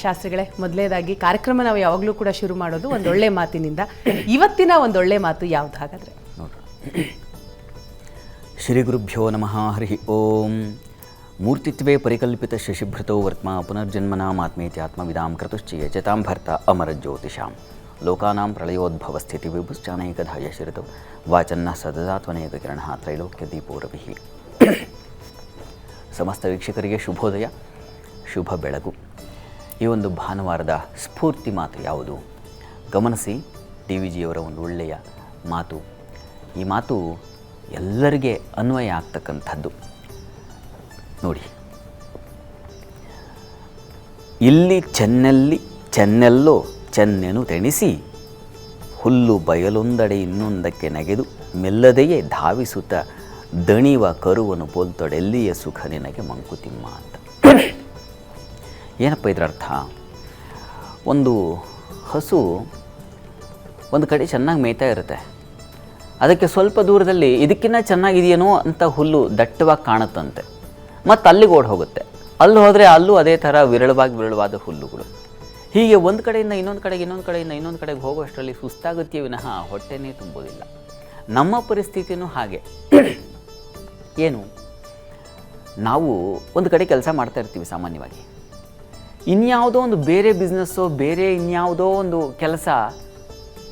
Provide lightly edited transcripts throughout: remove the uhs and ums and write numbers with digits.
ಶಾಸ್ತ್ರಿಗಳೇ, ಮೊದಲೇದಾಗಿ ಕಾರ್ಯಕ್ರಮ ನಾವು ಯಾವಾಗಲೂ ಕೂಡ ಶುರು ಮಾಡೋದು ಒಂದೊಳ್ಳೆ ಮಾತಿನಿಂದ. ಇವತ್ತಿನ ಒಂದೊಳ್ಳೆ ಮಾತು ಯಾವ್ದು ಹಾಗಾದರೆ? ನೋಡ್ರಿ, ಶ್ರೀ ಗುರುಭ್ಯೋ ನಮಃ. ಹರಿ ಓಂ. ಮೂರ್ತಿತ್ವೇ ಪರಿಕಲ್ಪಿತ ಶಶಿಭೃತೋ ವರ್ತ್ಮ ಪುನರ್ಜನ್ಮನಾಮಾತ್ಮೇತಿ ಆತ್ಮವಿದಾಂ ಕೃತುಶ್ಚಯ ಜತಾಂ ಭರ್ತ ಅಮರ ಜ್ಯೋತಿಷಾಂ ಲೋಕಾನಾಂ ಪ್ರಳಯೋದ್ಭವ ಸ್ಥಿತಿ ವಿಭುಶ್ಚಾನೈಕಧಾಯ ಶಿರತೋ ವಾಚನ್ನ ಸದದಾತ್ವನೇಕ ಕಿರಣ ತ್ರೈಲೋಕ್ಯ ದೀಪೋ ರವಿಃ. ಸಮಸ್ತ ವೀಕ್ಷಕರಿಗೆ ಶುಭೋದಯ, ಶುಭ ಬೆಳಗು. ಈ ಒಂದು ಭಾನುವಾರದ ಸ್ಫೂರ್ತಿ ಮಾತು ಯಾವುದು? ಗಮನಿಸಿ, ಡಿ ವಿ ಜಿಯವರ ಒಂದು ಒಳ್ಳೆಯ ಮಾತು. ಈ ಮಾತು ಎಲ್ಲರಿಗೆ ಅನ್ವಯ ಆಗ್ತಕ್ಕಂಥದ್ದು. ನೋಡಿ, ಇಲ್ಲಿ ಚೆನ್ನೆಲ್ಲೋ ಚೆನ್ನೆನು ತೆಣಿಸಿ ಹುಲ್ಲು ಬಯಲೊಂದಡೆ ಇನ್ನೊಂದಕ್ಕೆ ನೆಗೆದು ಮೆಲ್ಲದೆಯೇ ಧಾವಿಸುತ್ತ ದಣಿವ ಕರುವನು ಪೋಲ್ತೊಡೆಲ್ಲಿಯ ಸುಖ ನಿನಗೆ ಮಂಕುತಿಮ್ಮ ಅಂತ. ಏನಪ್ಪ ಇದರ ಅರ್ಥ? ಒಂದು ಹಸು ಒಂದು ಕಡೆ ಚೆನ್ನಾಗಿ ಮೇಯ್ತಾ ಇರುತ್ತೆ. ಅದಕ್ಕೆ ಸ್ವಲ್ಪ ದೂರದಲ್ಲಿ ಇದಕ್ಕಿಂತ ಚೆನ್ನಾಗಿದೆಯೇನೋ ಅಂತ ಹುಲ್ಲು ದಟ್ಟವಾಗಿ ಕಾಣುತ್ತಂತೆ. ಮತ್ತು ಅಲ್ಲಿಗೆ ಓಡಿ ಹೋಗುತ್ತೆ. ಅಲ್ಲಿ ಹೋದರೆ ಅಲ್ಲೂ ಅದೇ ಥರ ವಿರಳವಾದ ಹುಲ್ಲುಗಳು. ಹೀಗೆ ಒಂದು ಕಡೆಯಿಂದ ಇನ್ನೊಂದು ಕಡೆಗೆ, ಇನ್ನೊಂದು ಕಡೆಗೆ ಹೋಗುವಷ್ಟರಲ್ಲಿ ಸುಸ್ತಾಗುತ್ತೆ ವಿನಃ ಹೊಟ್ಟೆನೇ ತುಂಬೋದಿಲ್ಲ. ನಮ್ಮ ಪರಿಸ್ಥಿತಿಯೂ ಹಾಗೆ. ಏನು, ನಾವು ಒಂದು ಕಡೆ ಕೆಲಸ ಮಾಡ್ತಾ ಇರ್ತೀವಿ ಸಾಮಾನ್ಯವಾಗಿ. ಇನ್ಯಾವುದೋ ಒಂದು ಬೇರೆ ಬಿಸ್ನೆಸ್ಸೋ ಬೇರೆ ಇನ್ಯಾವುದೋ ಒಂದು ಕೆಲಸ,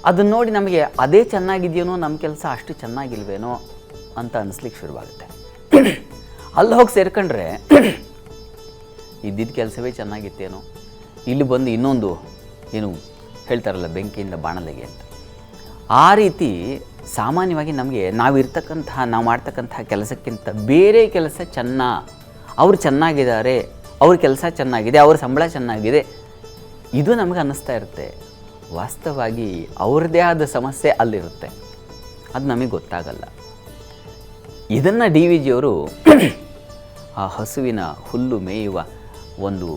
ಅದನ್ನು ನೋಡಿ ನಮಗೆ ಅದೇ ಚೆನ್ನಾಗಿದೆಯೇನೋ, ನಮ್ಮ ಕೆಲಸ ಅಷ್ಟು ಚೆನ್ನಾಗಿಲ್ವೇನೋ ಅಂತ ಅನಿಸ್ಲಿಕ್ಕೆ ಶುರುವಾಗುತ್ತೆ. ಅಲ್ಲಿ ಹೋಗಿ ಸೇರ್ಕೊಂಡ್ರೆ ಇದ್ದಿದ್ದ ಕೆಲಸವೇ ಚೆನ್ನಾಗಿತ್ತೇನೋ, ಇಲ್ಲಿ ಬಂದು ಇನ್ನೊಂದು ಏನು ಹೇಳ್ತಾರಲ್ಲ, ಬೆಂಕಿಯಿಂದ ಬಾಣಲೆಗೆ ಅಂತ. ಆ ರೀತಿ ಸಾಮಾನ್ಯವಾಗಿ ನಮಗೆ ನಾವು ಮಾಡ್ತಕ್ಕಂತಹ ಕೆಲಸಕ್ಕಿಂತ ಬೇರೆ ಕೆಲಸ ಅವ್ರು ಚೆನ್ನಾಗಿದ್ದಾರೆ, ಅವ್ರ ಕೆಲಸ ಚೆನ್ನಾಗಿದೆ, ಅವ್ರ ಸಂಬಳ ಚೆನ್ನಾಗಿದೆ, ಇದು ನಮಗೆ ಅನ್ನಿಸ್ತಾ ಇರುತ್ತೆ. ವಾಸ್ತವವಾಗಿ ಅವ್ರದ್ದೇ ಆದ ಸಮಸ್ಯೆ ಅಲ್ಲಿರುತ್ತೆ, ಅದು ನಮಗೆ ಗೊತ್ತಾಗಲ್ಲ. ಇದನ್ನು ಡಿ ವಿ ಜಿಯವರು ಆ ಹಸುವಿನ ಹುಲ್ಲು ಮೇಯುವ ಒಂದು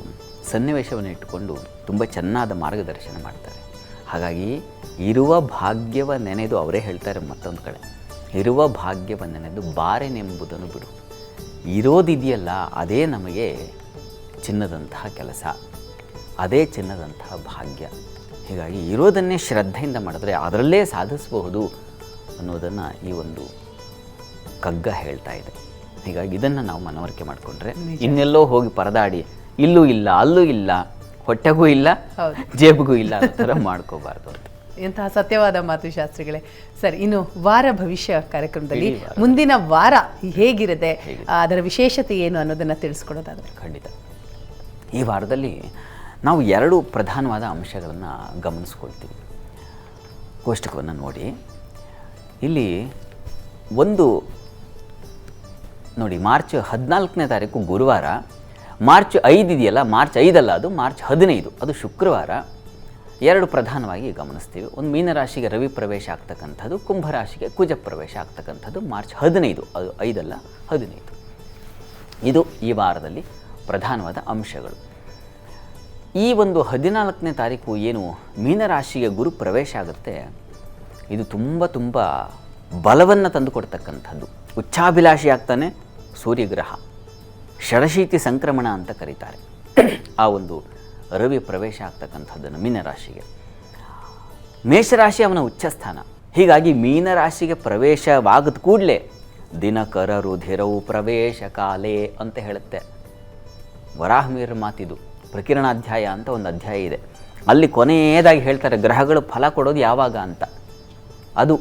ಸನ್ನಿವೇಶವನ್ನು ಇಟ್ಟುಕೊಂಡು ತುಂಬ ಚೆನ್ನಾದ ಮಾರ್ಗದರ್ಶನ ಮಾಡ್ತಾರೆ. ಹಾಗಾಗಿ ಇರುವ ಭಾಗ್ಯವ ನೆನೆದು, ಅವರೇ ಹೇಳ್ತಾರೆ ಮತ್ತೊಂದು ಕಡೆ, ಇರುವ ಭಾಗ್ಯವ ನೆನೆದು ಬಾರೆನೆಂಬುದನ್ನು ಬಿಡು. ಇರೋದಿದೆಯಲ್ಲ, ಅದೇ ನಮಗೆ ಚಿನ್ನದಂತಹ ಕೆಲಸ, ಅದೇ ಚಿನ್ನದಂತಹ ಭಾಗ್ಯ. ಹೀಗಾಗಿ ಇರೋದನ್ನೇ ಶ್ರದ್ಧೆಯಿಂದ ಮಾಡಿದ್ರೆ ಅದರಲ್ಲೇ ಸಾಧಿಸಬಹುದು ಅನ್ನೋದನ್ನು ಈ ಒಂದು ಕಗ್ಗ ಹೇಳ್ತಾ ಇದೆ. ಹೀಗಾಗಿ ಇದನ್ನು ನಾವು ಮನವರಿಕೆ ಮಾಡಿಕೊಂಡ್ರೆ ಇನ್ನೆಲ್ಲೋ ಹೋಗಿ ಪರದಾಡಿ ಇಲ್ಲೂ ಇಲ್ಲ ಅಲ್ಲೂ ಇಲ್ಲ, ಹೊಟ್ಟೆಗೂ ಇಲ್ಲ ಜೇಬಿಗೂ ಇಲ್ಲ ಅನ್ನೋ ಥರ ಮಾಡ್ಕೋಬಾರ್ದು ಅಂತ. ಎಂತಹ ಸತ್ಯವಾದ ಮಾತು ಶಾಸ್ತ್ರಿಗಳೇ. ಸರಿ, ಇನ್ನು ವಾರ ಭವಿಷ್ಯ ಕಾರ್ಯಕ್ರಮದಲ್ಲಿ ಮುಂದಿನ ವಾರ ಹೇಗಿರುತ್ತೆ, ಅದರ ವಿಶೇಷತೆ ಏನು ಅನ್ನೋದನ್ನು ತಿಳಿಸ್ಕೊಡೋದಾದರೆ? ಖಂಡಿತ. ಈ ವಾರದಲ್ಲಿ ನಾವು 2 ಪ್ರಧಾನವಾದ ಅಂಶಗಳನ್ನು ಗಮನಿಸ್ಕೊಳ್ತೀವಿ. ಕೋಷ್ಟಕವನ್ನು ನೋಡಿ, ಇಲ್ಲಿ ಒಂದು ನೋಡಿ, ಮಾರ್ಚ್ 14ನೇ ತಾರೀಕು ಗುರುವಾರ, ಮಾರ್ಚ್ 5 ಇದೆಯಲ್ಲ, ಮಾರ್ಚ್ 5 ಅಲ್ಲ, ಅದು ಮಾರ್ಚ್ 15, ಅದು ಶುಕ್ರವಾರ. 2 ಪ್ರಧಾನವಾಗಿ ಗಮನಿಸ್ತೀವಿ. ಒಂದು ಮೀನರಾಶಿಗೆ ರವಿ ಪ್ರವೇಶ ಆಗ್ತಕ್ಕಂಥದ್ದು, ಕುಂಭರಾಶಿಗೆ ಕುಜ ಪ್ರವೇಶ ಆಗ್ತಕ್ಕಂಥದ್ದು ಮಾರ್ಚ್ 15, ಅದು 5 ಅಲ್ಲ 15. ಇದು ಈ ವಾರದಲ್ಲಿ ಪ್ರಧಾನವಾದ ಅಂಶಗಳು. ಈ ಒಂದು 14ನೇ ತಾರೀಕು ಏನು ಮೀನರಾಶಿಗೆ ಗುರು ಪ್ರವೇಶ ಆಗುತ್ತೆ, ಇದು ತುಂಬ ಬಲವನ್ನು ತಂದುಕೊಡ್ತಕ್ಕಂಥದ್ದು. ಉಚ್ಚಾಭಿಲಾಷಿ ಆಗ್ತಾನೆ ಸೂರ್ಯಗ್ರಹ, ಷಡಶೀತಿ ಸಂಕ್ರಮಣ ಅಂತ ಕರೀತಾರೆ. ಆ ಒಂದು ರವಿ ಪ್ರವೇಶ ಆಗ್ತಕ್ಕಂಥದ್ದನ್ನು ಮೀನರಾಶಿಗೆ. ಮೇಷರಾಶಿ ಅವನ ಉಚ್ಚಸ್ಥಾನ. ಹೀಗಾಗಿ ಮೀನರಾಶಿಗೆ ಪ್ರವೇಶವಾಗದ ಕೂಡಲೇ ದಿನಕರ ರುಧಿರವು ಪ್ರವೇಶ ಕಾಲೇ ಅಂತ ಹೇಳುತ್ತೆ. ವರಾಹಮಿಹಿರ ಮಾತಿದು. ಪ್ರಕಿರಣಾಧ್ಯಾಯ ಅಂತ ಒಂದು ಅಧ್ಯಾಯ ಇದೆ. ಅಲ್ಲಿ ಕೊನೆಯದಾಗಿ ಹೇಳ್ತಾರೆ ಗ್ರಹಗಳು ಫಲ ಕೊಡೋದು ಯಾವಾಗ ಅಂತ. ಅದು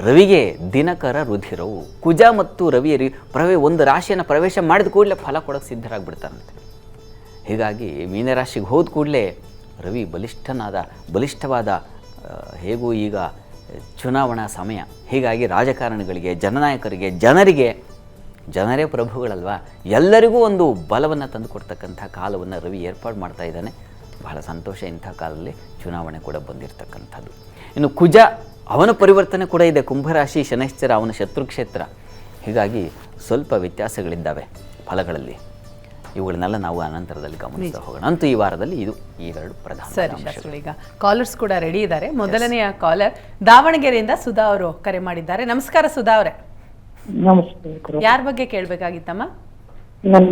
ರವಿಗೆ ದಿನಕರ ರುಧಿರವು. ಕುಜ ಮತ್ತು ರವಿ ಒಂದು ರಾಶಿಯನ್ನು ಪ್ರವೇಶ ಮಾಡಿದ ಕೂಡಲೇ ಫಲ ಕೊಡೋಕ್ಕೆ ಸಿದ್ಧರಾಗ್ಬಿಡ್ತಾರಂತೆ. ಹೀಗಾಗಿ ಮೀನರಾಶಿಗೆ ಹೋದ ಕೂಡಲೇ ರವಿ ಬಲಿಷ್ಠವಾದ ಹೇಗೂ ಈಗ ಚುನಾವಣಾ ಸಮಯ. ಹೀಗಾಗಿ ರಾಜಕಾರಣಿಗಳಿಗೆ, ಜನನಾಯಕರಿಗೆ, ಜನರೇ ಪ್ರಭುಗಳಲ್ವಾ, ಎಲ್ಲರಿಗೂ ಒಂದು ಬಲವನ್ನು ತಂದುಕೊಡ್ತಕ್ಕಂಥ ಕಾಲವನ್ನು ರವಿ ಏರ್ಪಾಡು ಮಾಡ್ತಾ ಇದ್ದಾನೆ. ಬಹಳ ಸಂತೋಷ. ಇಂಥ ಕಾಲದಲ್ಲಿ ಚುನಾವಣೆ ಕೂಡ ಬಂದಿರತಕ್ಕಂಥದ್ದು. ಇನ್ನು ಕುಜ, ಅವನ ಪರಿವರ್ತನೆ ಕೂಡ ಇದೆ. ಕುಂಭರಾಶಿ ಶನೈಶ್ಚರ, ಅವನ ಶತ್ರುಕ್ಷೇತ್ರ. ಹೀಗಾಗಿ ಸ್ವಲ್ಪ ವ್ಯತ್ಯಾಸಗಳಿದ್ದಾವೆ ಫಲಗಳಲ್ಲಿ. ಇವುಗಳನ್ನೆಲ್ಲ ನಾವು ಅನಂತರದಲ್ಲಿ ಗಮನಿಸ್ತಾ ಹೋಗೋಣ. ಅಂತೂ ಈ ವಾರದಲ್ಲಿ ಇದು ಈ 2 ಪ್ರಧಾನ. ಸರಿ, ಈಗ ಕಾಲರ್ಸ್ ಕೂಡ ರೆಡಿ ಇದ್ದಾರೆ. ಮೊದಲನೆಯ ಕಾಲರ್ ದಾವಣಗೆರೆಯಿಂದ ಸುಧಾ ಅವರು ಕರೆ ಮಾಡಿದ್ದಾರೆ. ನಮಸ್ಕಾರ ಸುಧಾ ಅವರೇ. ನಮಸ್ಕಾರ. ಯಾರ ಬಗ್ಗೆ ಕೇಳಬೇಕಾಗಿತ್ತಮ್ಮ? ನನ್ನ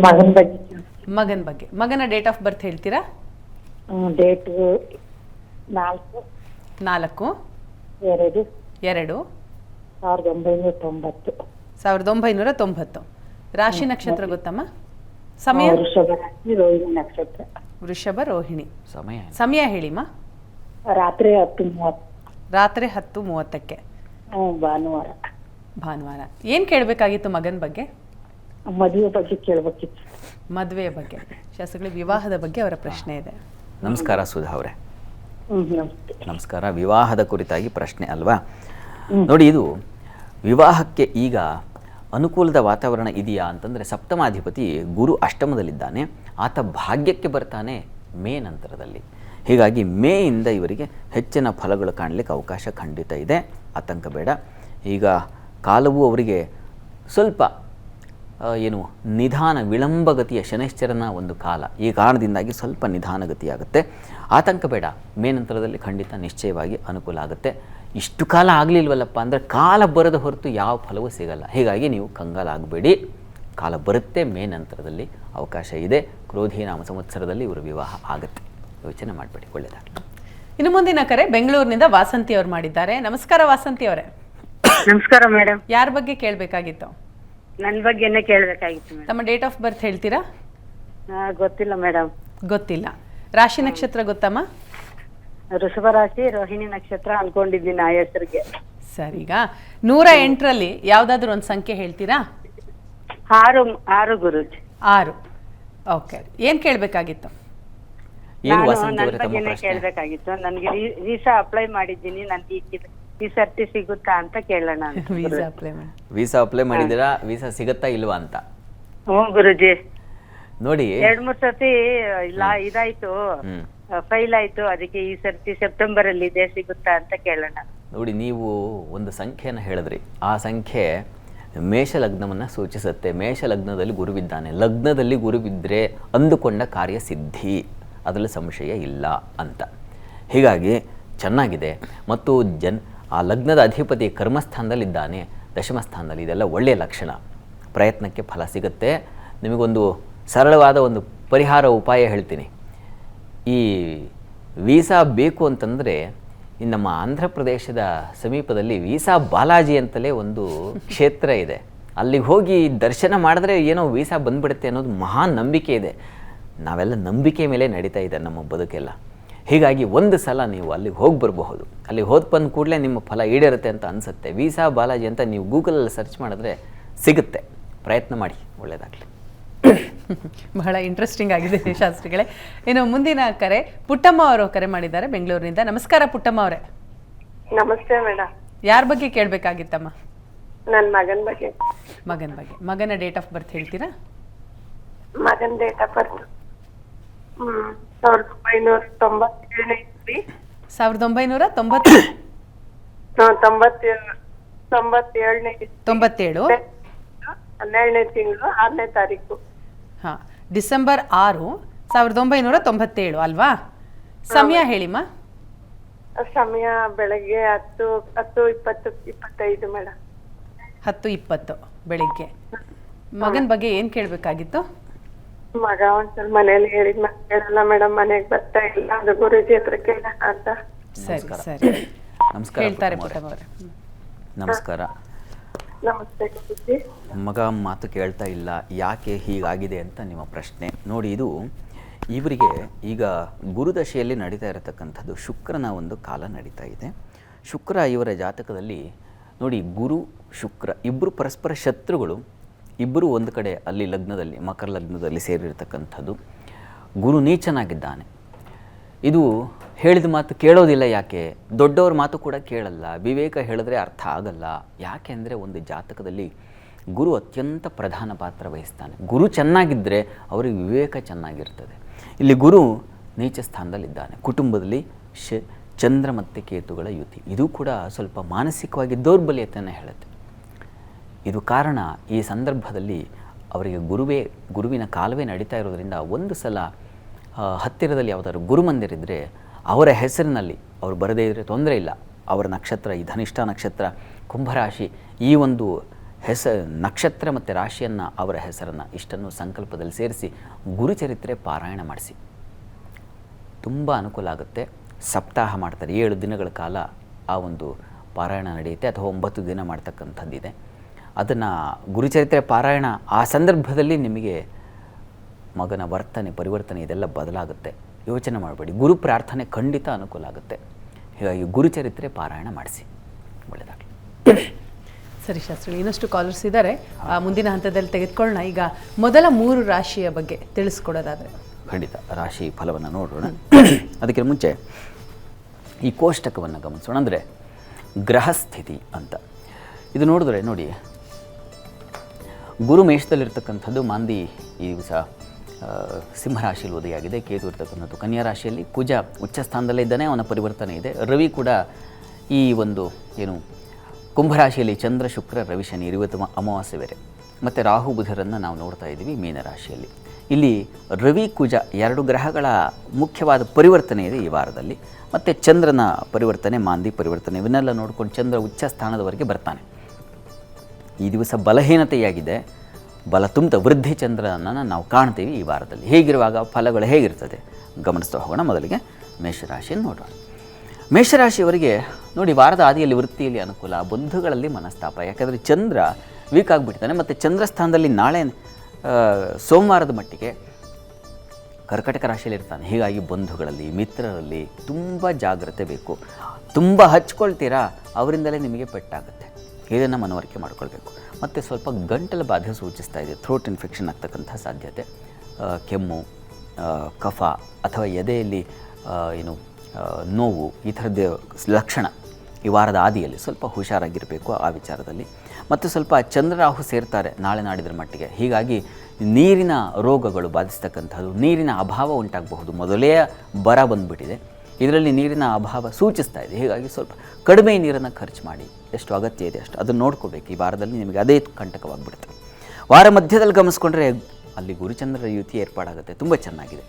ಮಗನ ಬಗ್ಗೆ. ಮಗನ ಡೇಟ್ ಆಫ್ ಬರ್ತ್ ಹೇಳ್ತೀರಾ? ಡೇಟು 4/2/2 1990. 1990. ರಾಶಿ ನಕ್ಷತ್ರ ಗೊತ್ತಮ್ಮ? ಸಮಯ? ವೃಷಭ ರಾಶಿ, ರೋಹಿಣಿ ನಕ್ಷತ್ರ. ಸಮಯ ಸಮಯ ಹೇಳಿಮ್ಮ. ರಾತ್ರಿ 10:30. ರಾತ್ರಿ 10:30ಕ್ಕೆ. ಭಾನುವಾರ. ಏನು ಕೇಳಬೇಕಾಗಿತ್ತು ಮಗನ ಬಗ್ಗೆ? ಮದುವೆ ಬಗ್ಗೆ ಕೇಳಬೇಕಿತ್ತು. ಮದುವೆಯ ಬಗ್ಗೆ. ಶಾಸ್ತ್ರಿಗಳೇ, ವಿವಾಹದ ಬಗ್ಗೆ ಅವರ ಪ್ರಶ್ನೆ ಇದೆ. ನಮಸ್ಕಾರ ಸುಧಾ ಅವರೇ. ನಮಸ್ತೆ. ನಮಸ್ಕಾರ. ವಿವಾಹದ ಕುರಿತಾಗಿ ಪ್ರಶ್ನೆ ಅಲ್ವಾ? ನೋಡಿ, ಇದು ವಿವಾಹಕ್ಕೆ ಈಗ ಅನುಕೂಲದ ವಾತಾವರಣ ಇದೆಯಾ ಅಂತಂದರೆ, ಸಪ್ತಮಾಧಿಪತಿ ಗುರು ಅಷ್ಟಮದಲ್ಲಿದ್ದಾನೆ. ಆತ ಭಾಗ್ಯಕ್ಕೆ ಬರ್ತಾನೆ ಮೇ ನಂತರದಲ್ಲಿ. ಹೀಗಾಗಿ ಮೇಯಿಂದ ಇವರಿಗೆ ಹೆಚ್ಚಿನ ಫಲಗಳು ಕಾಣಲಿಕ್ಕೆ ಅವಕಾಶ ಖಂಡಿತ ಇದೆ. ಆತಂಕ ಬೇಡ. ಈಗ ಕಾಲವು ಅವರಿಗೆ ಸ್ವಲ್ಪ ನಿಧಾನ ವಿಳಂಬಗತಿಯ ಶನೈಶ್ಚರನ ಒಂದು ಕಾಲ. ಈ ಕಾರಣದಿಂದಾಗಿ ಸ್ವಲ್ಪ ನಿಧಾನಗತಿಯಾಗುತ್ತೆ. ಆತಂಕ ಬೇಡ. ಮೇ ನಂತರದಲ್ಲಿ ಖಂಡಿತ ನಿಶ್ಚಯವಾಗಿ ಅನುಕೂಲ ಆಗುತ್ತೆ. ಇಷ್ಟು ಕಾಲ ಆಗಲಿಲ್ವಲ್ಲಪ್ಪ ಅಂದರೆ ಕಾಲ ಬರದ ಹೊರತು ಯಾವ ಫಲವೂ ಸಿಗಲ್ಲ. ಹೀಗಾಗಿ ನೀವು ಕಂಗಾಲಾಗಬೇಡಿ. ಕಾಲ ಬರುತ್ತೆ. ಮೇ ನಂತರದಲ್ಲಿ ಅವಕಾಶ ಇದೆ. ಕ್ರೋಧಿ ನಾಮ ಸಂವತ್ಸರದಲ್ಲಿ ಇವರು ವಿವಾಹ ಆಗುತ್ತೆ. ಯೋಚನೆ ಮಾಡಬೇಡಿ. ಒಳ್ಳೆಯದಾಗಲಿ. ಇನ್ನು ಮುಂದಿನ ಕರೆ ಬೆಂಗಳೂರಿನಿಂದ ವಾಸಂತಿ ಅವರು ಮಾಡಿದ್ದಾರೆ. ನಮಸ್ಕಾರ ವಾಸಂತಿ ಅವರೇ. ನಮಸ್ಕಾರ ಮೇಡಮ್. ಯಾರ ಬಗ್ಗೆ ಕೇಳಬೇಕಾಗಿತ್ತು? ನನ್ನ ಬಗ್ಗೆನೇ ಕೇಳಬೇಕಾಗಿತ್ತು ಮೇಡಮ್. ತಮ್ಮ ಡೇಟ್ ಆಫ್ ಬರ್ತ್ ಹೇಳ್ತೀರಾ? ಗೊತ್ತಿಲ್ಲ ಮೇಡಮ್. ಗೊತ್ತಿಲ್ಲ. ರಾಶಿ ನಕ್ಷತ್ರ ಗೊತ್ತಮ್ಮ? ವೃಷಭ ರಾಶಿ, ರೋಹಿಣಿ ನಕ್ಷತ್ರ ಅನ್ಕೊಂಡಿದ್ದೀನಿ ಆ ಹೆಸರಿಗೆ. ಸರಿ. ಈಗ 108ರಲ್ಲಿ ಯಾವ್ದಾದ್ರು ಒಂದು ಸಂಖ್ಯೆ ಹೇಳ್ತೀರಾ? 6 ಗುರುಜಿ. 6. ಓಕೆ. ಏನ್ ಕೇಳಬೇಕಾಗಿತ್ತು? ನನ್ನ ಬಗ್ಗೆನೇ ಕೇಳಬೇಕಾಗಿತ್ತು. ನನಗೆ ವೀಸಾ ಅಪ್ಲೈ ಮಾಡಿದ್ದೀನಿ. ನನ್ಗೆ ಈ ಸರ್ತಿ ಸಿಗುತ್ತಾ ಅಂತ ಕೇಳೋಣ. ವೀಸಾ ಅಪ್ಲೈ ಮಾಡಿದ್ದೀರಾ? ವೀಸಾ ಸಿಗುತ್ತಾ ಇಲ್ವಾ ಅಂತ? ಹ್ಞೂ ಗುರುಜಿ. ನೋಡಿ, 2-3 ಸರ್ತಿ ಇಲ್ಲ ಇದಾಯ್ತು, ಫೈಲ್ ಆಯ್ತು. ಅದಕ್ಕೆ ಈ ಸರ್ತಿ ಸೆಪ್ಟೆಂಬರ್ ಅಲ್ಲಿ ಇದೆ, ಸಿಗುತ್ತಾ ಅಂತ ಕೇಳೋಣ. ನೋಡಿ, ನೀವು ಒಂದು ಸಂಖ್ಯೆಯನ್ನು ಹೇಳಿದ್ರಿ. ಆ ಸಂಖ್ಯೆ ಮೇಷ ಲಗ್ನವನ್ನು ಸೂಚಿಸುತ್ತೆ. ಮೇಷ ಲಗ್ನದಲ್ಲಿ ಗುರುವಿದ್ದಾನೆ. ಲಗ್ನದಲ್ಲಿ ಗುರುವಿದ್ದರೆ ಅಂದುಕೊಂಡ ಕಾರ್ಯ ಸಿದ್ಧಿ, ಅದರಲ್ಲಿ ಸಂಶಯ ಇಲ್ಲ ಅಂತ. ಹೀಗಾಗಿ ಚೆನ್ನಾಗಿದೆ. ಮತ್ತು ಆ ಲಗ್ನದ ಅಧಿಪತಿ ಕರ್ಮಸ್ಥಾನದಲ್ಲಿದ್ದಾನೆ, ದಶಮ ಸ್ಥಾನದಲ್ಲಿ. ಇದೆಲ್ಲ ಒಳ್ಳೆಯ ಲಕ್ಷಣ. ಪ್ರಯತ್ನಕ್ಕೆ ಫಲ ಸಿಗುತ್ತೆ. ನಿಮಗೊಂದು ಸರಳವಾದ ಒಂದು ಪರಿಹಾರ ಉಪಾಯ ಹೇಳ್ತೀನಿ. ಈ ವೀಸಾ ಬೇಕು ಅಂತಂದರೆ ನಮ್ಮ ಆಂಧ್ರ ಪ್ರದೇಶದ ಸಮೀಪದಲ್ಲಿ ವೀಸಾ ಬಾಲಾಜಿ ಅಂತಲೇ ಒಂದು ಕ್ಷೇತ್ರ ಇದೆ. ಅಲ್ಲಿಗೆ ಹೋಗಿ ದರ್ಶನ ಮಾಡಿದ್ರೆ ಏನೋ ವೀಸಾ ಬಂದ್ಬಿಡುತ್ತೆ ಅನ್ನೋದು ಮಹಾನ್ ನಂಬಿಕೆ ಇದೆ. ನಾವೆಲ್ಲ ನಂಬಿಕೆ ಮೇಲೆ ನಡೀತಾ ಇದೆ ನಮ್ಮ ಬದುಕೆಲ್ಲ. ಹೀಗಾಗಿ ಒಂದು ಸಲ ನೀವು ಅಲ್ಲಿಗೆ ಹೋಗಿ ಬರಬಹುದು. ಅಲ್ಲಿಗೆ ಹೋದ ಬಂದ ಕೂಡಲೇ ನಿಮ್ಮ ಫಲ ಈಡೇರುತ್ತೆ ಅಂತ ಅನಿಸುತ್ತೆ. ವೀಸಾ ಬಾಲಾಜಿ ಅಂತ ನೀವು ಗೂಗಲಲ್ಲಿ ಸರ್ಚ್ ಮಾಡಿದ್ರೆ ಸಿಗುತ್ತೆ. ಪ್ರಯತ್ನ ಮಾಡಿ. ಒಳ್ಳೆಯದಾಗಲಿ. ಬಹಳ ಇಂಟ್ರೆಸ್ಟಿಂಗ್ ಆಗಿದೆ ಶಾಸ್ತ್ರಿಗಳೇ. ಇನ್ನು ಮುಂದಿನ ಕರೆ ಪುಟ್ಟಮ್ಮ ಅವರು ಕರೆ ಮಾಡಿದ್ದಾರೆ ಬೆಂಗಳೂರಿನಿಂದ. ನಮಸ್ಕಾರ ಪುಟ್ಟಮ್ಮ ಅವರೇ. ನಮಸ್ತೆ ಮೇಡಮ್. ಯಾರ ಬಗ್ಗೆ ಕೇಳಬೇಕಾಗಿತ್ತಮ್ಮ? ನನ್ನ ಮಗನ ಬಗ್ಗೆ. ಮಗನ ಡೇಟ್ ಆಫ್ ಬರ್ತ್ ಹೇಳ್ತೀರಾ? ಮಗನ ಡೇಟ್ ಆಫ್ ಬರ್ತ್ 1997 ಇಸ್ವಿ. 1997. 12ನೇ ತಿಂಗಳು 6ನೇ ತಾರೀಕು. ಡಿಸೆಂಬರ್ 6, 1997 ಅಲ್ವಾ? ಸಮಯ ಹೇಳಿಮ್ಮ. ಸಮಯ ಬೆಳಗ್ಗೆ 10:20-25 ಮೇಡಮ್. 10:20 ಬೆಳಿಗ್ಗೆ. ಮಗನ ಬಗ್ಗೆ ಏನ್ ಕೇಳಬೇಕಾಗಿತ್ತು? ಮಗ ಒಂದ್ಸಲ ಮನೇಲಿ ಹೇಳಿದ್ ಕೇಳಲ್ಲ ಮೇಡಮ್, ಮನೆಗೆ ಬರ್ತಾ ಇಲ್ಲ. ಅದು ಗುರುಜಿ ಹತ್ರ ಕೇಳೋಣ ಅಂತ. ಸರಿ. ನಮಸ್ಕಾರ. ಹೇಳ್ತಾರೆ ಪುಟ್ಟಮ್ಮ ಅವರೇ. ನಮಸ್ಕಾರ. ನಮಸ್ತೆ ಗುರುಜಿ. ಮಗ ಮಾತು ಕೇಳ್ತಾ ಇಲ್ಲ, ಯಾಕೆ ಹೀಗಾಗಿದೆ ಅಂತ ನಿಮ್ಮ ಪ್ರಶ್ನೆ. ನೋಡಿ, ಇದು ಇವರಿಗೆ ಈಗ ಗುರುದಶೆಯಲ್ಲಿ ನಡೀತಾ ಇರತಕ್ಕಂಥದ್ದು ಶುಕ್ರನ ಒಂದು ಕಾಲ ನಡೀತಾ ಇದೆ. ಶುಕ್ರ ಇವರ ಜಾತಕದಲ್ಲಿ ನೋಡಿ, ಗುರು ಶುಕ್ರ ಇಬ್ಬರು ಪರಸ್ಪರ ಶತ್ರುಗಳು. ಇಬ್ಬರು ಒಂದು ಕಡೆ ಅಲ್ಲಿ ಲಗ್ನದಲ್ಲಿ, ಮಕರ ಲಗ್ನದಲ್ಲಿ ಸೇರಿರ್ತಕ್ಕಂಥದ್ದು. ಗುರು ನೀಚನಾಗಿದ್ದಾನೆ. ಇದು ಹೇಳಿದ ಮಾತು ಕೇಳೋದಿಲ್ಲ. ಯಾಕೆ? ದೊಡ್ಡವ್ರ ಮಾತು ಕೂಡ ಕೇಳಲ್ಲ. ವಿವೇಕ ಹೇಳಿದ್ರೆ ಅರ್ಥ ಆಗಲ್ಲ. ಯಾಕೆ ಅಂದರೆ ಒಂದು ಜಾತಕದಲ್ಲಿ ಗುರು ಅತ್ಯಂತ ಪ್ರಧಾನ ಪಾತ್ರ ವಹಿಸ್ತಾನೆ. ಗುರು ಚೆನ್ನಾಗಿದ್ದರೆ ಅವರಿಗೆ ವಿವೇಕ ಚೆನ್ನಾಗಿರ್ತದೆ. ಇಲ್ಲಿ ಗುರು ನೀಚ ಸ್ಥಾನದಲ್ಲಿದ್ದಾನೆ. ಕುಟುಂಬದಲ್ಲಿ ಚಂದ್ರ ಮತ್ತು ಕೇತುಗಳ ಯುತಿ. ಇದು ಕೂಡ ಸ್ವಲ್ಪ ಮಾನಸಿಕವಾಗಿ ದೌರ್ಬಲ್ಯತೆಯನ್ನು ಹೇಳುತ್ತೆ. ಇದು ಕಾರಣ. ಈ ಸಂದರ್ಭದಲ್ಲಿ ಅವರಿಗೆ ಗುರುವಿನ ಕಾಲವೇ ನಡೀತಾ ಇರೋದರಿಂದ ಒಂದು ಸಲ ಹತ್ತಿರದಲ್ಲಿ ಯಾವುದಾದ್ರು ಗುರುಮಂದಿರಿದ್ದರೆ ಅವರ ಹೆಸರಿನಲ್ಲಿ ಅವರು ಬರದೇ ಇದ್ದರೆ ತೊಂದರೆ ಇಲ್ಲ. ಅವರ ನಕ್ಷತ್ರ ಈ ಧನಿಷ್ಠ ನಕ್ಷತ್ರ, ಕುಂಭರಾಶಿ, ಈ ಒಂದು ನಕ್ಷತ್ರ ಮತ್ತು ರಾಶಿಯನ್ನು, ಅವರ ಹೆಸರನ್ನು ಇಷ್ಟನ್ನು ಸಂಕಲ್ಪದಲ್ಲಿ ಸೇರಿಸಿ ಗುರುಚರಿತ್ರೆ ಪಾರಾಯಣ ಮಾಡಿಸಿ. ತುಂಬ ಅನುಕೂಲ ಆಗುತ್ತೆ. ಸಪ್ತಾಹ ಮಾಡ್ತಾರೆ, 7 ದಿನಗಳ ಕಾಲ ಆ ಒಂದು ಪಾರಾಯಣ ನಡೆಯುತ್ತೆ, ಅಥವಾ 9 ದಿನ ಮಾಡ್ತಕ್ಕಂಥದ್ದಿದೆ. ಅದನ್ನು ಗುರುಚರಿತ್ರೆ ಪಾರಾಯಣ ಆ ಸಂದರ್ಭದಲ್ಲಿ ನಿಮಗೆ ಮಗನ ಪರಿವರ್ತನೆ ಇದೆಲ್ಲ ಬದಲಾಗುತ್ತೆ. ಯೋಚನೆ ಮಾಡಬೇಡಿ, ಗುರು ಪ್ರಾರ್ಥನೆ ಖಂಡಿತ ಅನುಕೂಲ ಆಗುತ್ತೆ. ಹೀಗಾಗಿ ಗುರುಚರಿತ್ರೆ ಪಾರಾಯಣ ಮಾಡಿಸಿ, ಒಳ್ಳೆಯದಾಗಲಿ. ಸರಿ ಶಾಸ್ತ್ರಿ, ಇನ್ನಷ್ಟು ಕಾಲರ್ಸ್ ಇದ್ದಾರೆ, ಮುಂದಿನ ಹಂತದಲ್ಲಿ ತೆಗೆದುಕೊಳ್ಳೋಣ. ಈಗ ಮೊದಲ 3 ರಾಶಿಯ ಬಗ್ಗೆ ತಿಳಿಸ್ಕೊಡೋದಾದರೆ. ಖಂಡಿತ ರಾಶಿ ಫಲವನ್ನು ನೋಡೋಣ. ಅದಕ್ಕೆ ಮುಂಚೆ ಈ ಕೋಷ್ಟಕವನ್ನು ಗಮನಿಸೋಣ. ಅಂದರೆ ಗ್ರಹಸ್ಥಿತಿ ಅಂತ ಇದು ನೋಡಿದ್ರೆ ನೋಡಿ, ಗುರು ಮೇಷದಲ್ಲಿರ್ತಕ್ಕಂಥದ್ದು, ಮಾಂದಿ ಈ ದಿವಸ ಸಿಂಹರಾಶಿಯಲ್ಲಿ ಉದಯಾಗಿದೆ, ಕೇತು ಇರ್ತಕ್ಕಂಥದ್ದು ಕನ್ಯಾ ರಾಶಿಯಲ್ಲಿ, ಕುಜ ಉಚ್ಚ ಸ್ಥಾನದಲ್ಲೇ ಇದ್ದಾನೆ, ಅವನ ಪರಿವರ್ತನೆ ಇದೆ. ರವಿ ಕೂಡ ಈ ಒಂದು ಏನು ಕುಂಭರಾಶಿಯಲ್ಲಿ ಚಂದ್ರ, ಶುಕ್ರ, ರವಿ, ಶನಿ, ಇವತ್ತು ಅಮಾವಾಸ್ಯೆ ಬೇರೆ, ಮತ್ತು ರಾಹು ಬುಧರನ್ನು ನಾವು ನೋಡ್ತಾ ಇದ್ದೀವಿ ಮೀನರಾಶಿಯಲ್ಲಿ. ಇಲ್ಲಿ ರವಿ ಕುಜ 2 ಗ್ರಹಗಳ ಮುಖ್ಯವಾದ ಪರಿವರ್ತನೆ ಇದೆ ಈ ವಾರದಲ್ಲಿ. ಮತ್ತು ಚಂದ್ರನ ಪರಿವರ್ತನೆ, ಮಾಂದಿ ಪರಿವರ್ತನೆ, ಇವನ್ನೆಲ್ಲ ನೋಡ್ಕೊಂಡು ಚಂದ್ರ ಉಚ್ಚ ಸ್ಥಾನದವರೆಗೆ ಬರ್ತಾನೆ. ಈ ದಿವಸ ಬಲಹೀನತೆಯಾಗಿದೆ, ಬಲ ತುಂಬ ವೃದ್ಧಿ ಚಂದ್ರನನ್ನು ನಾವು ಕಾಣ್ತೀವಿ ಈ ವಾರದಲ್ಲಿ. ಹೇಗಿರುವಾಗ ಫಲಗಳು ಹೇಗಿರ್ತದೆ ಗಮನಿಸ್ತಾ ಹೋಗೋಣ. ಮೊದಲಿಗೆ ಮೇಷರಾಶಿಯನ್ನು ನೋಡೋಣ. ಮೇಷರಾಶಿಯವರಿಗೆ ನೋಡಿ, ವಾರದ ಆದಿಯಲ್ಲಿ ವೃತ್ತಿಯಲ್ಲಿ ಅನುಕೂಲ, ಬಂಧುಗಳಲ್ಲಿ ಮನಸ್ತಾಪ. ಯಾಕಂದರೆ ಚಂದ್ರ ವೀಕ್ ಆಗಿಬಿಡ್ತಾನೆ, ಮತ್ತು ಚಂದ್ರ ಸ್ಥಾನದಲ್ಲಿ ನಾಳೆ ಸೋಮವಾರದ ಮಟ್ಟಿಗೆ ಕರ್ಕಟಕ ರಾಶಿಯಲ್ಲಿ ಇರ್ತಾನೆ. ಹೀಗಾಗಿ ಬಂಧುಗಳಲ್ಲಿ, ಮಿತ್ರರಲ್ಲಿ ತುಂಬ ಜಾಗ್ರತೆ ಬೇಕು. ತುಂಬ ಹಚ್ಕೊಳ್ತೀರಾ, ಅವರಿಂದಲೇ ನಿಮಗೆ ಪೆಟ್ಟಾಗುತ್ತೆ. ಇದನ್ನು ಮನವರಿಕೆ ಮಾಡ್ಕೊಳ್ಬೇಕು. ಮತ್ತು ಸ್ವಲ್ಪ ಗಂಟಲ ಬಾಧೆ ಸೂಚಿಸ್ತಾ ಇದೆ, ಥ್ರೋಟ್ ಇನ್ಫೆಕ್ಷನ್ ಆಗ್ತಕ್ಕಂಥ ಸಾಧ್ಯತೆ, ಕೆಮ್ಮು, ಕಫ ಅಥವಾ ಎದೆಯಲ್ಲಿ ನೋವು, ಈ ಥರದ್ದು ಲಕ್ಷಣ ಈ ವಾರದ ಆದಿಯಲ್ಲಿ ಸ್ವಲ್ಪ ಹುಷಾರಾಗಿರಬೇಕು ಆ ವಿಚಾರದಲ್ಲಿ. ಮತ್ತು ಸ್ವಲ್ಪ ಚಂದ್ರರಾಹು ಸೇರ್ತಾರೆ ನಾಳೆ ನಾಡಿದ್ರ ಮಟ್ಟಿಗೆ. ಹೀಗಾಗಿ ನೀರಿನ ರೋಗಗಳು ಬಾಧಿಸ್ತಕ್ಕಂಥದ್ದು, ನೀರಿನ ಅಭಾವ ಉಂಟಾಗಬಹುದು. ಮೊದಲೇ ಬರ ಬಂದುಬಿಟ್ಟಿದೆ, ಇದರಲ್ಲಿ ನೀರಿನ ಅಭಾವ ಸೂಚಿಸ್ತಾ ಇದೆ. ಹೀಗಾಗಿ ಸ್ವಲ್ಪ ಕಡಿಮೆ ನೀರನ್ನು ಖರ್ಚು ಮಾಡಿ, ಎಷ್ಟು ಅಗತ್ಯ ಇದೆ ಅಷ್ಟು ಅದನ್ನು ನೋಡ್ಕೋಬೇಕು. ಈ ವಾರದಲ್ಲಿ ನಿಮಗೆ ಅದೇ ಕಂಟಕವಾಗಿಬಿಡುತ್ತೆ. ವಾರ ಮಧ್ಯದಲ್ಲಿ ಗಮನಿಸ್ಕೊಂಡ್ರೆ ಅಲ್ಲಿ ಗುರುಚಂದ್ರರ ಯುತಿ ಏರ್ಪಾಡಾಗುತ್ತೆ, ತುಂಬ ಚೆನ್ನಾಗಿದೆ.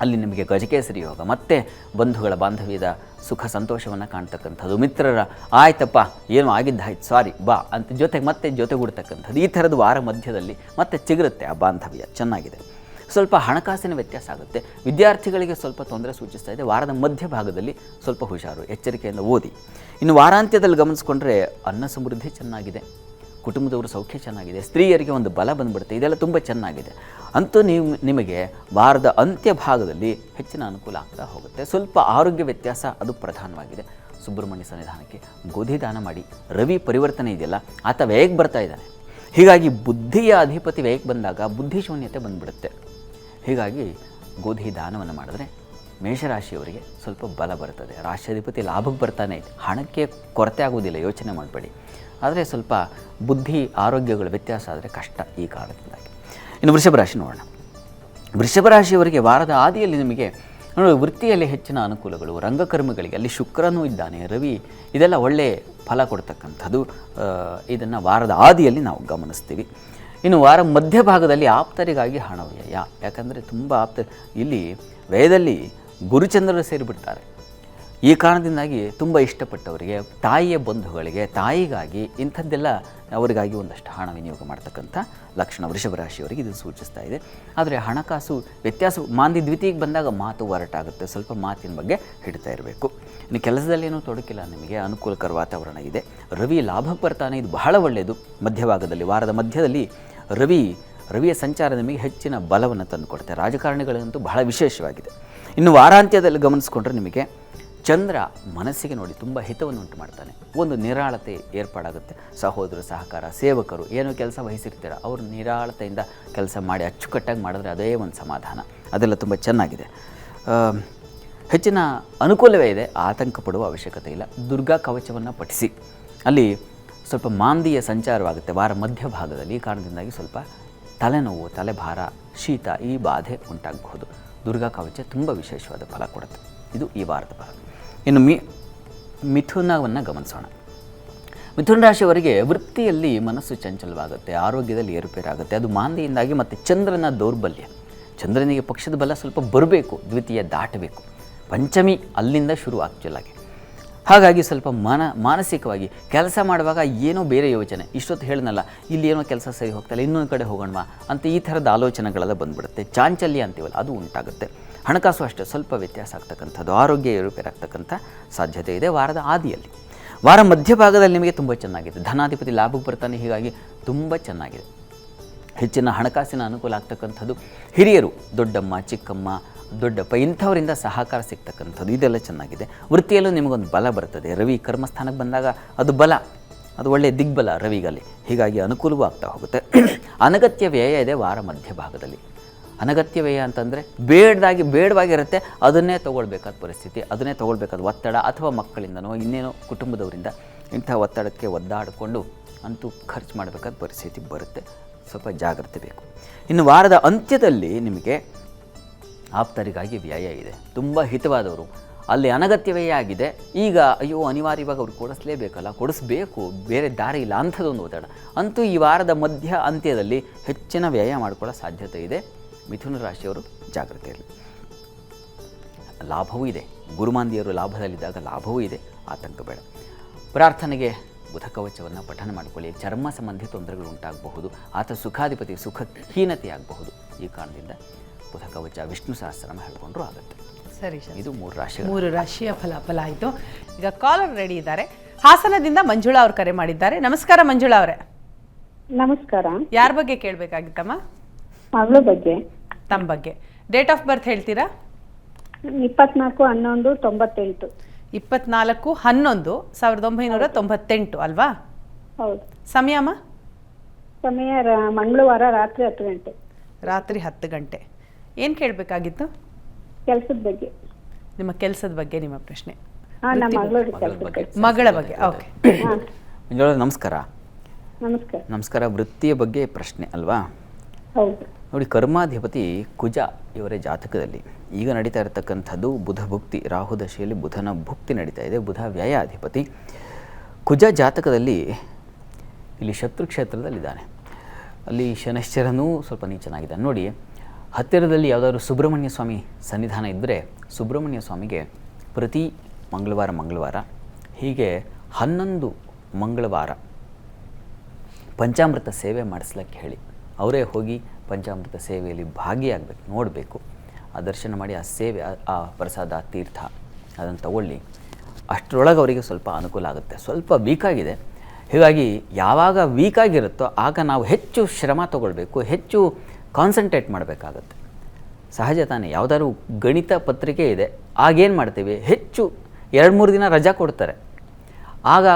ಅಲ್ಲಿ ನಿಮಗೆ ಗಜಕೇಸರಿ ಯೋಗ, ಮತ್ತೆ ಬಂಧುಗಳ ಬಾಂಧವ್ಯದ ಸುಖ ಸಂತೋಷವನ್ನು ಕಾಣ್ತಕ್ಕಂಥದ್ದು, ಮಿತ್ರರ ಆಯ್ತಪ್ಪ ಏನೋ ಆಗಿದ್ದಾಯ್ತು ಸಾರಿ ಬಾ ಅಂತ ಮತ್ತೆ ಜೊತೆಗೂಡ್ತಕ್ಕಂಥದ್ದು, ಈ ಥರದ್ದು ವಾರ ಮಧ್ಯದಲ್ಲಿ ಮತ್ತೆ ಚಿಗುರುತ್ತೆ ಆ ಬಾಂಧವ್ಯ, ಚೆನ್ನಾಗಿದೆ. ಸ್ವಲ್ಪ ಹಣಕಾಸಿನ ವ್ಯತ್ಯಾಸ ಆಗುತ್ತೆ, ವಿದ್ಯಾರ್ಥಿಗಳಿಗೆ ಸ್ವಲ್ಪ ತೊಂದರೆ ಸೂಚಿಸ್ತಾ ಇದೆ. ವಾರದ ಮಧ್ಯಭಾಗದಲ್ಲಿ ಸ್ವಲ್ಪ ಹುಷಾರು, ಎಚ್ಚರಿಕೆಯಿಂದ ಓದಿ. ಇನ್ನು ವಾರಾಂತ್ಯದಲ್ಲಿ ಗಮನಿಸ್ಕೊಂಡ್ರೆ ಅನ್ನ ಸಮೃದ್ಧಿ ಚೆನ್ನಾಗಿದೆ, ಕುಟುಂಬದವರು ಸೌಖ್ಯ ಚೆನ್ನಾಗಿದೆ, ಸ್ತ್ರೀಯರಿಗೆ ಒಂದು ಬಲ ಬಂದುಬಿಡುತ್ತೆ, ಇದೆಲ್ಲ ತುಂಬ ಚೆನ್ನಾಗಿದೆ. ಅಂತೂ ನಿಮಗೆ ವಾರದ ಅಂತ್ಯ ಭಾಗದಲ್ಲಿ ಹೆಚ್ಚಿನ ಅನುಕೂಲ ಆಗ್ತಾ ಹೋಗುತ್ತೆ. ಸ್ವಲ್ಪ ಆರೋಗ್ಯ ವ್ಯತ್ಯಾಸ ಅದು ಪ್ರಧಾನವಾಗಿದೆ. ಸುಬ್ರಹ್ಮಣ್ಯ ಸನ್ನಿಧಾನಕ್ಕೆ ಗೋಧಿ ದಾನ ಮಾಡಿ. ರವಿ ಪರಿವರ್ತನೆ ಇದೆಯಲ್ಲ, ಆತ ವ್ಯಯಕ್ಕೆ ಬರ್ತಾ ಇದ್ದಾನೆ. ಹೀಗಾಗಿ ಬುದ್ಧಿಯ ಅಧಿಪತಿ ವ್ಯಯಕ್ಕೆ ಬಂದಾಗ ಬುದ್ಧಿಶೂನ್ಯತೆ ಬಂದುಬಿಡುತ್ತೆ. ಹೀಗಾಗಿ ಗೋಧಿ ದಾನವನ್ನು ಮಾಡಿದ್ರೆ ಮೇಷರಾಶಿಯವರಿಗೆ ಸ್ವಲ್ಪ ಬಲ ಬರ್ತದೆ. ರಾಶಿಯಾಧಿಪತಿ ಲಾಭಕ್ಕೆ ಬರ್ತಾನೆ, ಹಣಕ್ಕೆ ಕೊರತೆ ಆಗುವುದಿಲ್ಲ, ಯೋಚನೆ ಮಾಡಬೇಡಿ. ಆದರೆ ಸ್ವಲ್ಪ ಬುದ್ಧಿ ಆರೋಗ್ಯಗಳ ವ್ಯತ್ಯಾಸ ಆದರೆ ಕಷ್ಟ ಈ ಕಾರಣದಿಂದಾಗಿ. ಇನ್ನು ವೃಷಭ ರಾಶಿ ನೋಡೋಣ. ವೃಷಭ ರಾಶಿಯವರಿಗೆ ವಾರದ ಆದಿಯಲ್ಲಿ ನಿಮಗೆ ವೃತ್ತಿಯಲ್ಲಿ ಹೆಚ್ಚಿನ ಅನುಕೂಲಗಳು, ರಂಗಕರ್ಮಿಗಳಿಗೆ ಅಲ್ಲಿ ಶುಕ್ರನೂ ಇದ್ದಾನೆ, ರವಿ, ಇದೆಲ್ಲ ಒಳ್ಳೆಯ ಫಲ ಕೊಡ್ತಕ್ಕಂಥದ್ದು. ಇದನ್ನು ವಾರದ ಆದಿಯಲ್ಲಿ ನಾವು ಗಮನಿಸ್ತೀವಿ. ಇನ್ನು ವಾರ ಮಧ್ಯಭಾಗದಲ್ಲಿ ಆಪ್ತರಿಗಾಗಿ ಹಣ ವ್ಯಯ, ಯಾಕಂದರೆ ತುಂಬ ಇಲ್ಲಿ ವ್ಯಯದಲ್ಲಿ ಗುರುಚಂದ್ರರು ಸೇರಿಬಿಡ್ತಾರೆ. ಈ ಕಾರಣದಿಂದಾಗಿ ತುಂಬ ಇಷ್ಟಪಟ್ಟವರಿಗೆ, ತಾಯಿಯ ಬಂಧುಗಳಿಗೆ, ತಾಯಿಗಾಗಿ ಇಂಥದ್ದೆಲ್ಲ ಅವರಿಗಾಗಿ ಒಂದಷ್ಟು ಹಣ ವಿನಿಯೋಗ ಮಾಡ್ತಕ್ಕಂಥ ಲಕ್ಷಣ ವೃಷಭ ರಾಶಿಯವರಿಗೆ ಇದು ಸೂಚಿಸ್ತಾ ಇದೆ. ಆದರೆ ಹಣಕಾಸು ವ್ಯತ್ಯಾಸ ಮಾಂದಿ ದ್ವಿತೀಯಕ್ಕೆ ಬಂದಾಗ ಮಾತು ಹೊರಟಾಗುತ್ತೆ, ಸ್ವಲ್ಪ ಮಾತಿನ ಬಗ್ಗೆ ಹಿಡ್ತಾ ಇರಬೇಕು. ಇನ್ನು ಕೆಲಸದಲ್ಲೇನೂ ತೊಡಕಿಲ್ಲ, ನಿಮಗೆ ಅನುಕೂಲಕರ ವಾತಾವರಣ ಇದೆ. ರವಿ ಲಾಭಕ್ಕೆ ಬರ್ತಾನೆ, ಇದು ಬಹಳ ಒಳ್ಳೆಯದು. ಮಧ್ಯಭಾಗದಲ್ಲಿ ವಾರದ ಮಧ್ಯದಲ್ಲಿ ರವಿಯ ಸಂಚಾರ ನಿಮಗೆ ಹೆಚ್ಚಿನ ಬಲವನ್ನು ತಂದುಕೊಡುತ್ತೆ. ರಾಜಕಾರಣಿಗಳಂತೂ ಬಹಳ ವಿಶೇಷವಾಗಿದೆ. ಇನ್ನು ವಾರಾಂತ್ಯದಲ್ಲಿ ಗಮನಿಸ್ಕೊಂಡ್ರೆ ನಿಮಗೆ ಚಂದ್ರ ಮನಸ್ಸಿಗೆ ನೋಡಿ ತುಂಬ ಹಿತವನ್ನು ಉಂಟು ಮಾಡ್ತಾನೆ. ಒಂದು ನಿರಾಳತೆ ಏರ್ಪಾಡಾಗುತ್ತೆ. ಸಹೋದರ ಸಹಕಾರ, ಸೇವಕರು ಏನೋ ಕೆಲಸ ವಹಿಸಿರ್ತೀರ, ಅವರು ನಿರಾಳತೆಯಿಂದ ಕೆಲಸ ಮಾಡಿ ಅಚ್ಚುಕಟ್ಟಾಗಿ ಮಾಡಿದ್ರೆ ಅದೇ ಒಂದು ಸಮಾಧಾನ, ಅದೆಲ್ಲ ತುಂಬ ಚೆನ್ನಾಗಿದೆ. ಹೆಚ್ಚಿನ ಅನುಕೂಲವೇ ಇದೆ, ಆತಂಕ ಪಡುವ ಅವಶ್ಯಕತೆ ಇಲ್ಲ. ದುರ್ಗಾ ಕವಚವನ್ನು ಪಠಿಸಿ. ಅಲ್ಲಿ ಸ್ವಲ್ಪ ಮಾಂದಿಯ ಸಂಚಾರವಾಗುತ್ತೆ ವಾರ ಮಧ್ಯಭಾಗದಲ್ಲಿ. ಈ ಕಾರಣದಿಂದಾಗಿ ಸ್ವಲ್ಪ ತಲೆನೋವು, ತಲೆಭಾರ, ಶೀತ ಈ ಬಾಧೆ ಉಂಟಾಗಬಹುದು. ದುರ್ಗಾ ಕವಚ ತುಂಬ ವಿಶೇಷವಾದ ಫಲ ಕೊಡುತ್ತೆ. ಇದು ಈ ವಾರದ ಫಲ. ಇನ್ನು ಮಿಥುನವನ್ನು ಗಮನಿಸೋಣ. ಮಿಥುನ ರಾಶಿಯವರಿಗೆ ವೃತ್ತಿಯಲ್ಲಿ ಮನಸ್ಸು ಚಂಚಲವಾಗುತ್ತೆ, ಆರೋಗ್ಯದಲ್ಲಿ ಏರುಪೇರಾಗುತ್ತೆ. ಅದು ಮಾಂದಿಯಿಂದಾಗಿ. ಮತ್ತು ಚಂದ್ರನ ದೌರ್ಬಲ್ಯ, ಚಂದ್ರನಿಗೆ ಪಕ್ಷದ ಬಲ ಸ್ವಲ್ಪ ಬರಬೇಕು, ದ್ವಿತೀಯ ದಾಟಬೇಕು. ಪಂಚಮಿ ಅಲ್ಲಿಂದ ಶುರು ಆಕ್ಚುಲಾಗಿ. ಹಾಗಾಗಿ ಸ್ವಲ್ಪ ಮಾನಸಿಕವಾಗಿ ಕೆಲಸ ಮಾಡುವಾಗ ಏನೋ ಬೇರೆ ಯೋಚನೆ, ಇಷ್ಟೊತ್ತು ಹೇಳಿದ್ನಲ್ಲ ಇಲ್ಲಿ ಏನೋ ಕೆಲಸ ಸರಿ ಹೋಗ್ತಾಯಿಲ್ಲ, ಇನ್ನೊಂದು ಕಡೆ ಹೋಗೋಣ ಅಂತ ಈ ಥರದ ಆಲೋಚನೆಗಳೆಲ್ಲ ಬಂದುಬಿಡುತ್ತೆ. ಚಾಂಚಲ್ಯ ಅಂತೀವಲ್ಲ ಅದು ಉಂಟಾಗುತ್ತೆ. ಹಣಕಾಸು ಅಷ್ಟೇ ಸ್ವಲ್ಪ ವ್ಯತ್ಯಾಸ ಆಗ್ತಕ್ಕಂಥದ್ದು, ಆರೋಗ್ಯ ಏರುಪೇರಾಗ್ತಕ್ಕಂಥ ಸಾಧ್ಯತೆ ಇದೆ ವಾರದ ಆದಿಯಲ್ಲಿ. ವಾರ ಮಧ್ಯಭಾಗದಲ್ಲಿ ನಿಮಗೆ ತುಂಬ ಚೆನ್ನಾಗಿದೆ, ಧನಾಧಿಪತಿ ಲಾಭಕ್ಕೆ ಬರ್ತಾನೆ, ಹೀಗಾಗಿ ತುಂಬ ಚೆನ್ನಾಗಿದೆ. ಹೆಚ್ಚಿನ ಹಣಕಾಸಿನ ಅನುಕೂಲ ಆಗ್ತಕ್ಕಂಥದ್ದು, ಹಿರಿಯರು ದೊಡ್ಡಮ್ಮ ಚಿಕ್ಕಮ್ಮ ದೊಡ್ಡಪ್ಪ ಇಂಥವರಿಂದ ಸಹಕಾರ ಸಿಗ್ತಕ್ಕಂಥದ್ದು, ಇದೆಲ್ಲ ಚೆನ್ನಾಗಿದೆ. ವೃತ್ತಿಯಲ್ಲೂ ನಿಮಗೊಂದು ಬಲ ಬರ್ತದೆ. ರವಿ ಕರ್ಮಸ್ಥಾನಕ್ಕೆ ಬಂದಾಗ ಅದು ಬಲ, ಅದು ಒಳ್ಳೆಯ ದಿಗ್ಬಲ ರವಿಗಲ್ಲಿ, ಹೀಗಾಗಿ ಅನುಕೂಲವೂ ಆಗ್ತಾ ಹೋಗುತ್ತೆ. ಅನಗತ್ಯ ವ್ಯಯ ಇದೆ ವಾರ ಮಧ್ಯಭಾಗದಲ್ಲಿ. ಅನಗತ್ಯ ವ್ಯಯ ಅಂತಂದರೆ ಬೇಡವಾಗಿರುತ್ತೆ, ಅದನ್ನೇ ತೊಗೊಳ್ಬೇಕಾದ ಪರಿಸ್ಥಿತಿ, ಅದನ್ನೇ ತೊಗೊಳ್ಬೇಕಾದ ಒತ್ತಡ, ಅಥವಾ ಮಕ್ಕಳಿಂದನೋ ಇನ್ನೇನೋ ಕುಟುಂಬದವರಿಂದ ಇಂಥ ಒತ್ತಡಕ್ಕೆ ಒದ್ದಾಡಿಕೊಂಡು ಅಂತೂ ಖರ್ಚು ಮಾಡಬೇಕಾದ ಪರಿಸ್ಥಿತಿ ಬರುತ್ತೆ. ಸ್ವಲ್ಪ ಜಾಗ್ರತೆ ಬೇಕು. ಇನ್ನು ವಾರದ ಅಂತ್ಯದಲ್ಲಿ ನಿಮಗೆ ಆಪ್ತರಿಗಾಗಿ ವ್ಯಯ ಇದೆ, ತುಂಬ ಹಿತವಾದವರು, ಅಲ್ಲಿ ಅನಗತ್ಯ ವ್ಯಯ ಆಗಿದೆ. ಈಗ ಅಯ್ಯೋ ಅನಿವಾರ್ಯವಾಗಿ ಅವ್ರು ಕೊಡಿಸ್ಲೇಬೇಕಲ್ಲ, ಕೊಡಿಸ್ಬೇಕು, ಬೇರೆ ದಾರಿ ಇಲ್ಲ ಅಂಥದ್ದೊಂದು ಒತ್ತಡ. ಅಂತೂ ಈ ವಾರದ ಮಧ್ಯ ಅಂತ್ಯದಲ್ಲಿ ಹೆಚ್ಚಿನ ವ್ಯಯ ಮಾಡಿಕೊಳ್ಳೋ ಸಾಧ್ಯತೆ ಇದೆ. ಮಿಥುನ ರಾಶಿಯವರು ಜಾಗ್ರತೆ ಇರಲಿ. ಲಾಭವೂ ಇದೆ, ಗುರುಮಾಂದಿಯರು ಲಾಭದಲ್ಲಿದ್ದಾಗ ಲಾಭವೂ ಇದೆ, ಆತಂಕ ಬೇಡ. ಪ್ರಾರ್ಥನೆಗೆ ಬುಧ ಕವಚವನ್ನು ಪಠನ ಮಾಡಿಕೊಳ್ಳಿ. ಚರ್ಮ ಸಂಬಂಧಿ ತೊಂದರೆಗಳು ಉಂಟಾಗಬಹುದು, ಆತ ಸುಖಾಧಿಪತಿ ಸುಖಹೀನತೆ ಆಗಬಹುದು. ಈ ಕಾರಣದಿಂದ ಬುಧ ಕವಚ ವಿಷ್ಣು ಸಹಸ್ರನಾಮ ಹೇಳ್ಕೊಂಡ್ರೂ ಆಗುತ್ತೆ. ಸರಿ ಸರ್, ಇದು 3 ರಾಶಿಯ ಫಲಾಫಲ ಆಯಿತು. ಈಗ ಕಾಲರ್ ರೆಡಿ ಇದ್ದಾರೆ. ಹಾಸನದಿಂದ ಮಂಜುಳಾ ಅವರು ಕರೆ ಮಾಡಿದ್ದಾರೆ. ನಮಸ್ಕಾರ ಮಂಜುಳಾ ಅವರೇ. ನಮಸ್ಕಾರ. ಯಾರ ಬಗ್ಗೆ ಕೇಳಬೇಕಾಗಿತ್ತಮ್ಮ? ಮಗಳ ಬಗ್ಗೆ. ತಮ್ಮ ಬಗ್ಗೆ. ಡೇಟ್ ಆಫ್ ಬರ್ತ್ ಹೇಳ್ತೀರಾ? 24/11/98. 24/11/1998 ಅಲ್ವಾ? ಹೌದು. ಸಮಯಮ್ಮ? ಸಮಯ ಮಂಗಳವಾರ ರಾತ್ರಿ 10 ಗಂಟೆ. ರಾತ್ರಿ 10 ಗಂಟೆ. ಏನು ಕೇಳಬೇಕಾಗಿತ್ತು? ಕೆಲಸದ ಬಗ್ಗೆ. ನಿಮ್ಮ ಕೆಲಸದ ಬಗ್ಗೆ ನಿಮ್ಮ ಪ್ರಶ್ನೆ? ನಮ್ಮ ಮಗಳ ಬಗ್ಗೆ. ಓಕೆ. ನಮಸ್ಕಾರ. ನಮಸ್ಕಾರ. ನಮಸ್ಕಾರ. ವೃತ್ತಿಯ ಬಗ್ಗೆ ಪ್ರಶ್ನೆ ಅಲ್ವಾ? ಹೌದು. ನೋಡಿ, ಕರ್ಮಾಧಿಪತಿ ಕುಜ ಇವರ ಜಾತಕದಲ್ಲಿ ಈಗ ನಡೀತಾ ಇರತಕ್ಕಂಥದ್ದು ಬುಧ ಭುಕ್ತಿ, ರಾಹು ದಶೆಯಲ್ಲಿ ಬುಧನ ಭುಕ್ತಿ ನಡೀತಾ ಇದೆ. ಬುಧ ವ್ಯಯಾಧಿಪತಿ. ಕುಜ ಜಾತಕದಲ್ಲಿ ಇಲ್ಲಿ ಶತ್ರು ಕ್ಷೇತ್ರದಲ್ಲಿದ್ದಾನೆ. ಅಲ್ಲಿ ಶನೈಶ್ಚರನೂ ಸ್ವಲ್ಪ ನೀಚನಾಗಿದ್ದಾನೆ. ನೋಡಿ, ಹತ್ತಿರದಲ್ಲಿ ಯಾವುದಾದ್ರು ಸುಬ್ರಹ್ಮಣ್ಯ ಸ್ವಾಮಿ ಸನ್ನಿಧಾನ ಇದ್ದರೆ ಸುಬ್ರಹ್ಮಣ್ಯ ಸ್ವಾಮಿಗೆ ಪ್ರತಿ ಮಂಗಳವಾರ ಹೀಗೆ 11 ಮಂಗಳವಾರ ಪಂಚಾಮೃತ ಸೇವೆ ಮಾಡಿಸ್ಲಿಕ್ಕೆ ಹೇಳಿ. ಅವರೇ ಹೋಗಿ ಪಂಚಾಮೃತ ಸೇವೆಯಲ್ಲಿ ಭಾಗಿಯಾಗಬೇಕು, ನೋಡಬೇಕು, ಆ ದರ್ಶನ ಮಾಡಿ ಆ ಸೇವೆ, ಆ ಪ್ರಸಾದ, ತೀರ್ಥ ಅದನ್ನು ತಗೊಳ್ಳಿ. ಅಷ್ಟರೊಳಗೆ ಅವರಿಗೆ ಸ್ವಲ್ಪ ಅನುಕೂಲ ಆಗುತ್ತೆ. ಸ್ವಲ್ಪ ವೀಕಾಗಿದೆ, ಹೀಗಾಗಿ ಯಾವಾಗ ವೀಕಾಗಿರುತ್ತೋ ಆಗ ನಾವು ಹೆಚ್ಚು ಶ್ರಮ ತಗೊಳ್ಬೇಕು, ಹೆಚ್ಚು ಕಾನ್ಸಂಟ್ರೇಟ್ ಮಾಡಬೇಕಾಗತ್ತೆ. ಸಹಜ ತಾನೇ. ಯಾವುದಾದ್ರು ಗಣಿತ ಪತ್ರಿಕೆ ಇದೆ, ಆಗೇನು ಮಾಡ್ತೀವಿ, ಹೆಚ್ಚು 2-3 ದಿನ ರಜಾ ಕೊಡ್ತಾರೆ, ಆಗ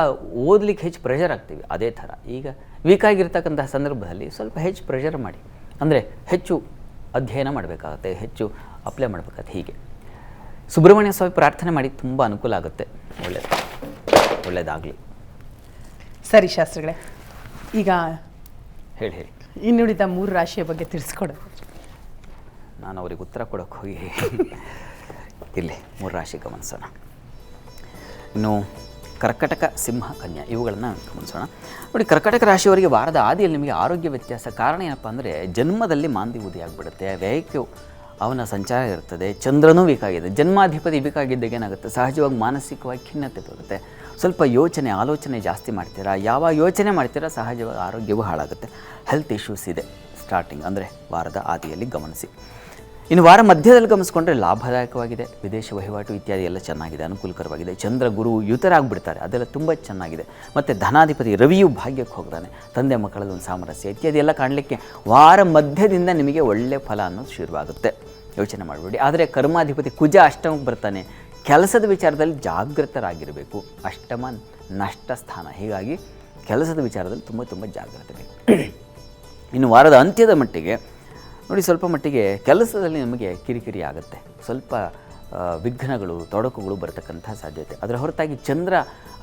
ಓದಲಿಕ್ಕೆ ಹೆಚ್ಚು ಪ್ರೆಷರ್ ಆಗ್ತೀವಿ. ಅದೇ ಥರ ಈಗ ವೀಕಾಗಿರ್ತಕ್ಕಂಥ ಸಂದರ್ಭದಲ್ಲಿ ಸ್ವಲ್ಪ ಹೆಚ್ಚು ಪ್ರೆಷರ್ ಮಾಡಿ, ಅಂದರೆ ಹೆಚ್ಚು ಅಧ್ಯಯನ ಮಾಡಬೇಕಾಗತ್ತೆ, ಹೆಚ್ಚು ಅಪ್ಲೈ ಮಾಡಬೇಕಾಗತ್ತೆ. ಹೀಗೆ ಸುಬ್ರಹ್ಮಣ್ಯ ಸ್ವಾಮಿ ಪ್ರಾರ್ಥನೆ ಮಾಡಿ, ತುಂಬ ಅನುಕೂಲ ಆಗುತ್ತೆ. ಒಳ್ಳೆಯದಾಗಲಿ. ಸರಿ ಶಾಸ್ತ್ರಿಗಳೇ, ಈಗ ಹೇಳಿ ಇನ್ನುಳಿದ 3 ರಾಶಿಯ ಬಗ್ಗೆ ತಿಳಿಸ್ಕೊಡೋದು. ನಾನು ಅವ್ರಿಗೆ ಉತ್ತರ ಕೊಡೋಕ್ಕೆ ಹೋಗಿ ಇಲ್ಲಿ 3 ರಾಶಿ ಗಮನಿಸೋಣ. ಇನ್ನು ಕರ್ಕಟಕ, ಸಿಂಹ, ಕನ್ಯಾ ಇವುಗಳನ್ನು ಗಮನಿಸೋಣ. ನೋಡಿ, ಕರ್ಕಟಕ ರಾಶಿಯವರಿಗೆ ವಾರದ ಆದಿಯಲ್ಲಿ ನಿಮಗೆ ಆರೋಗ್ಯ ವ್ಯತ್ಯಾಸ. ಕಾರಣ ಏನಪ್ಪ ಅಂದರೆ ಜನ್ಮದಲ್ಲಿ ಮಾಂದಿ ಉದಿ ಆಗಿಬಿಡುತ್ತೆ, ವ್ಯಯಕ್ಕೆ ಅವನ ಸಂಚಾರ ಇರ್ತದೆ. ಚಂದ್ರನೂ ವೀಕಾಗಿದೆ, ಜನ್ಮಾಧಿಪತಿ ವೀಕಾಗಿದ್ದಾಗ ಏನಾಗುತ್ತೆ, ಸಹಜವಾಗಿ ಮಾನಸಿಕವಾಗಿ ಖಿನ್ನತೆ ಬರುತ್ತೆ. ಸ್ವಲ್ಪ ಆಲೋಚನೆ ಜಾಸ್ತಿ ಮಾಡ್ತೀರಾ. ಯಾವಾಗ ಯೋಚನೆ ಮಾಡ್ತೀರಾ ಸಹಜವಾಗಿ ಆರೋಗ್ಯವೂ ಹಾಳಾಗುತ್ತೆ. ಹೆಲ್ತ್ ಇಶ್ಯೂಸ್ ಇದೆ ಸ್ಟಾರ್ಟಿಂಗ್, ಅಂದರೆ ವಾರದ ಆದಿಯಲ್ಲಿ ಗಮನಿಸಿ. ಇನ್ನು ವಾರ ಮಧ್ಯದಲ್ಲಿ ಗಮನಿಸ್ಕೊಂಡ್ರೆ ಲಾಭದಾಯಕವಾಗಿದೆ. ವಿದೇಶ ವಹಿವಾಟು ಇತ್ಯಾದಿ ಎಲ್ಲ ಚೆನ್ನಾಗಿದೆ, ಅನುಕೂಲಕರವಾಗಿದೆ. ಚಂದ್ರ ಗುರು ಯುತರಾಗಿಬಿಡ್ತಾರೆ, ಅದೆಲ್ಲ ತುಂಬ ಚೆನ್ನಾಗಿದೆ. ಮತ್ತು ಧನಾಧಿಪತಿ ರವಿಯು ಭಾಗ್ಯಕ್ಕೆ ಹೋಗ್ತಾನೆ. ತಂದೆ ಮಕ್ಕಳಲ್ಲಿ ಒಂದು ಸಾಮರಸ್ಯ ಇತ್ಯಾದಿ ಎಲ್ಲ ಕಾಣಲಿಕ್ಕೆ ವಾರ ಮಧ್ಯದಿಂದ ನಿಮಗೆ ಒಳ್ಳೆಯ ಫಲ ಅನ್ನೋದು ಶುರುವಾಗುತ್ತೆ. ಯೋಚನೆ ಮಾಡಬೇಡಿ. ಆದರೆ ಕರ್ಮಾಧಿಪತಿ ಕುಜ ಅಷ್ಟಮಕ್ಕೆ ಬರ್ತಾನೆ. ಕೆಲಸದ ವಿಚಾರದಲ್ಲಿ ಜಾಗೃತರಾಗಿರಬೇಕು. ಅಷ್ಟಮ ನಷ್ಟ ಸ್ಥಾನ, ಹೀಗಾಗಿ ಕೆಲಸದ ವಿಚಾರದಲ್ಲಿ ತುಂಬ ಜಾಗ್ರತೆ ಬೇಕು. ಇನ್ನು ವಾರದ ಅಂತ್ಯದ ಮಟ್ಟಿಗೆ ನೋಡಿ, ಸ್ವಲ್ಪ ಮಟ್ಟಿಗೆ ಕೆಲಸದಲ್ಲಿ ನಮಗೆ ಕಿರಿಕಿರಿ ಆಗುತ್ತೆ, ಸ್ವಲ್ಪ ವಿಘ್ನಗಳು, ತೊಡಕುಗಳು ಬರ್ತಕ್ಕಂಥ ಸಾಧ್ಯತೆ. ಅದರ ಹೊರತಾಗಿ ಚಂದ್ರ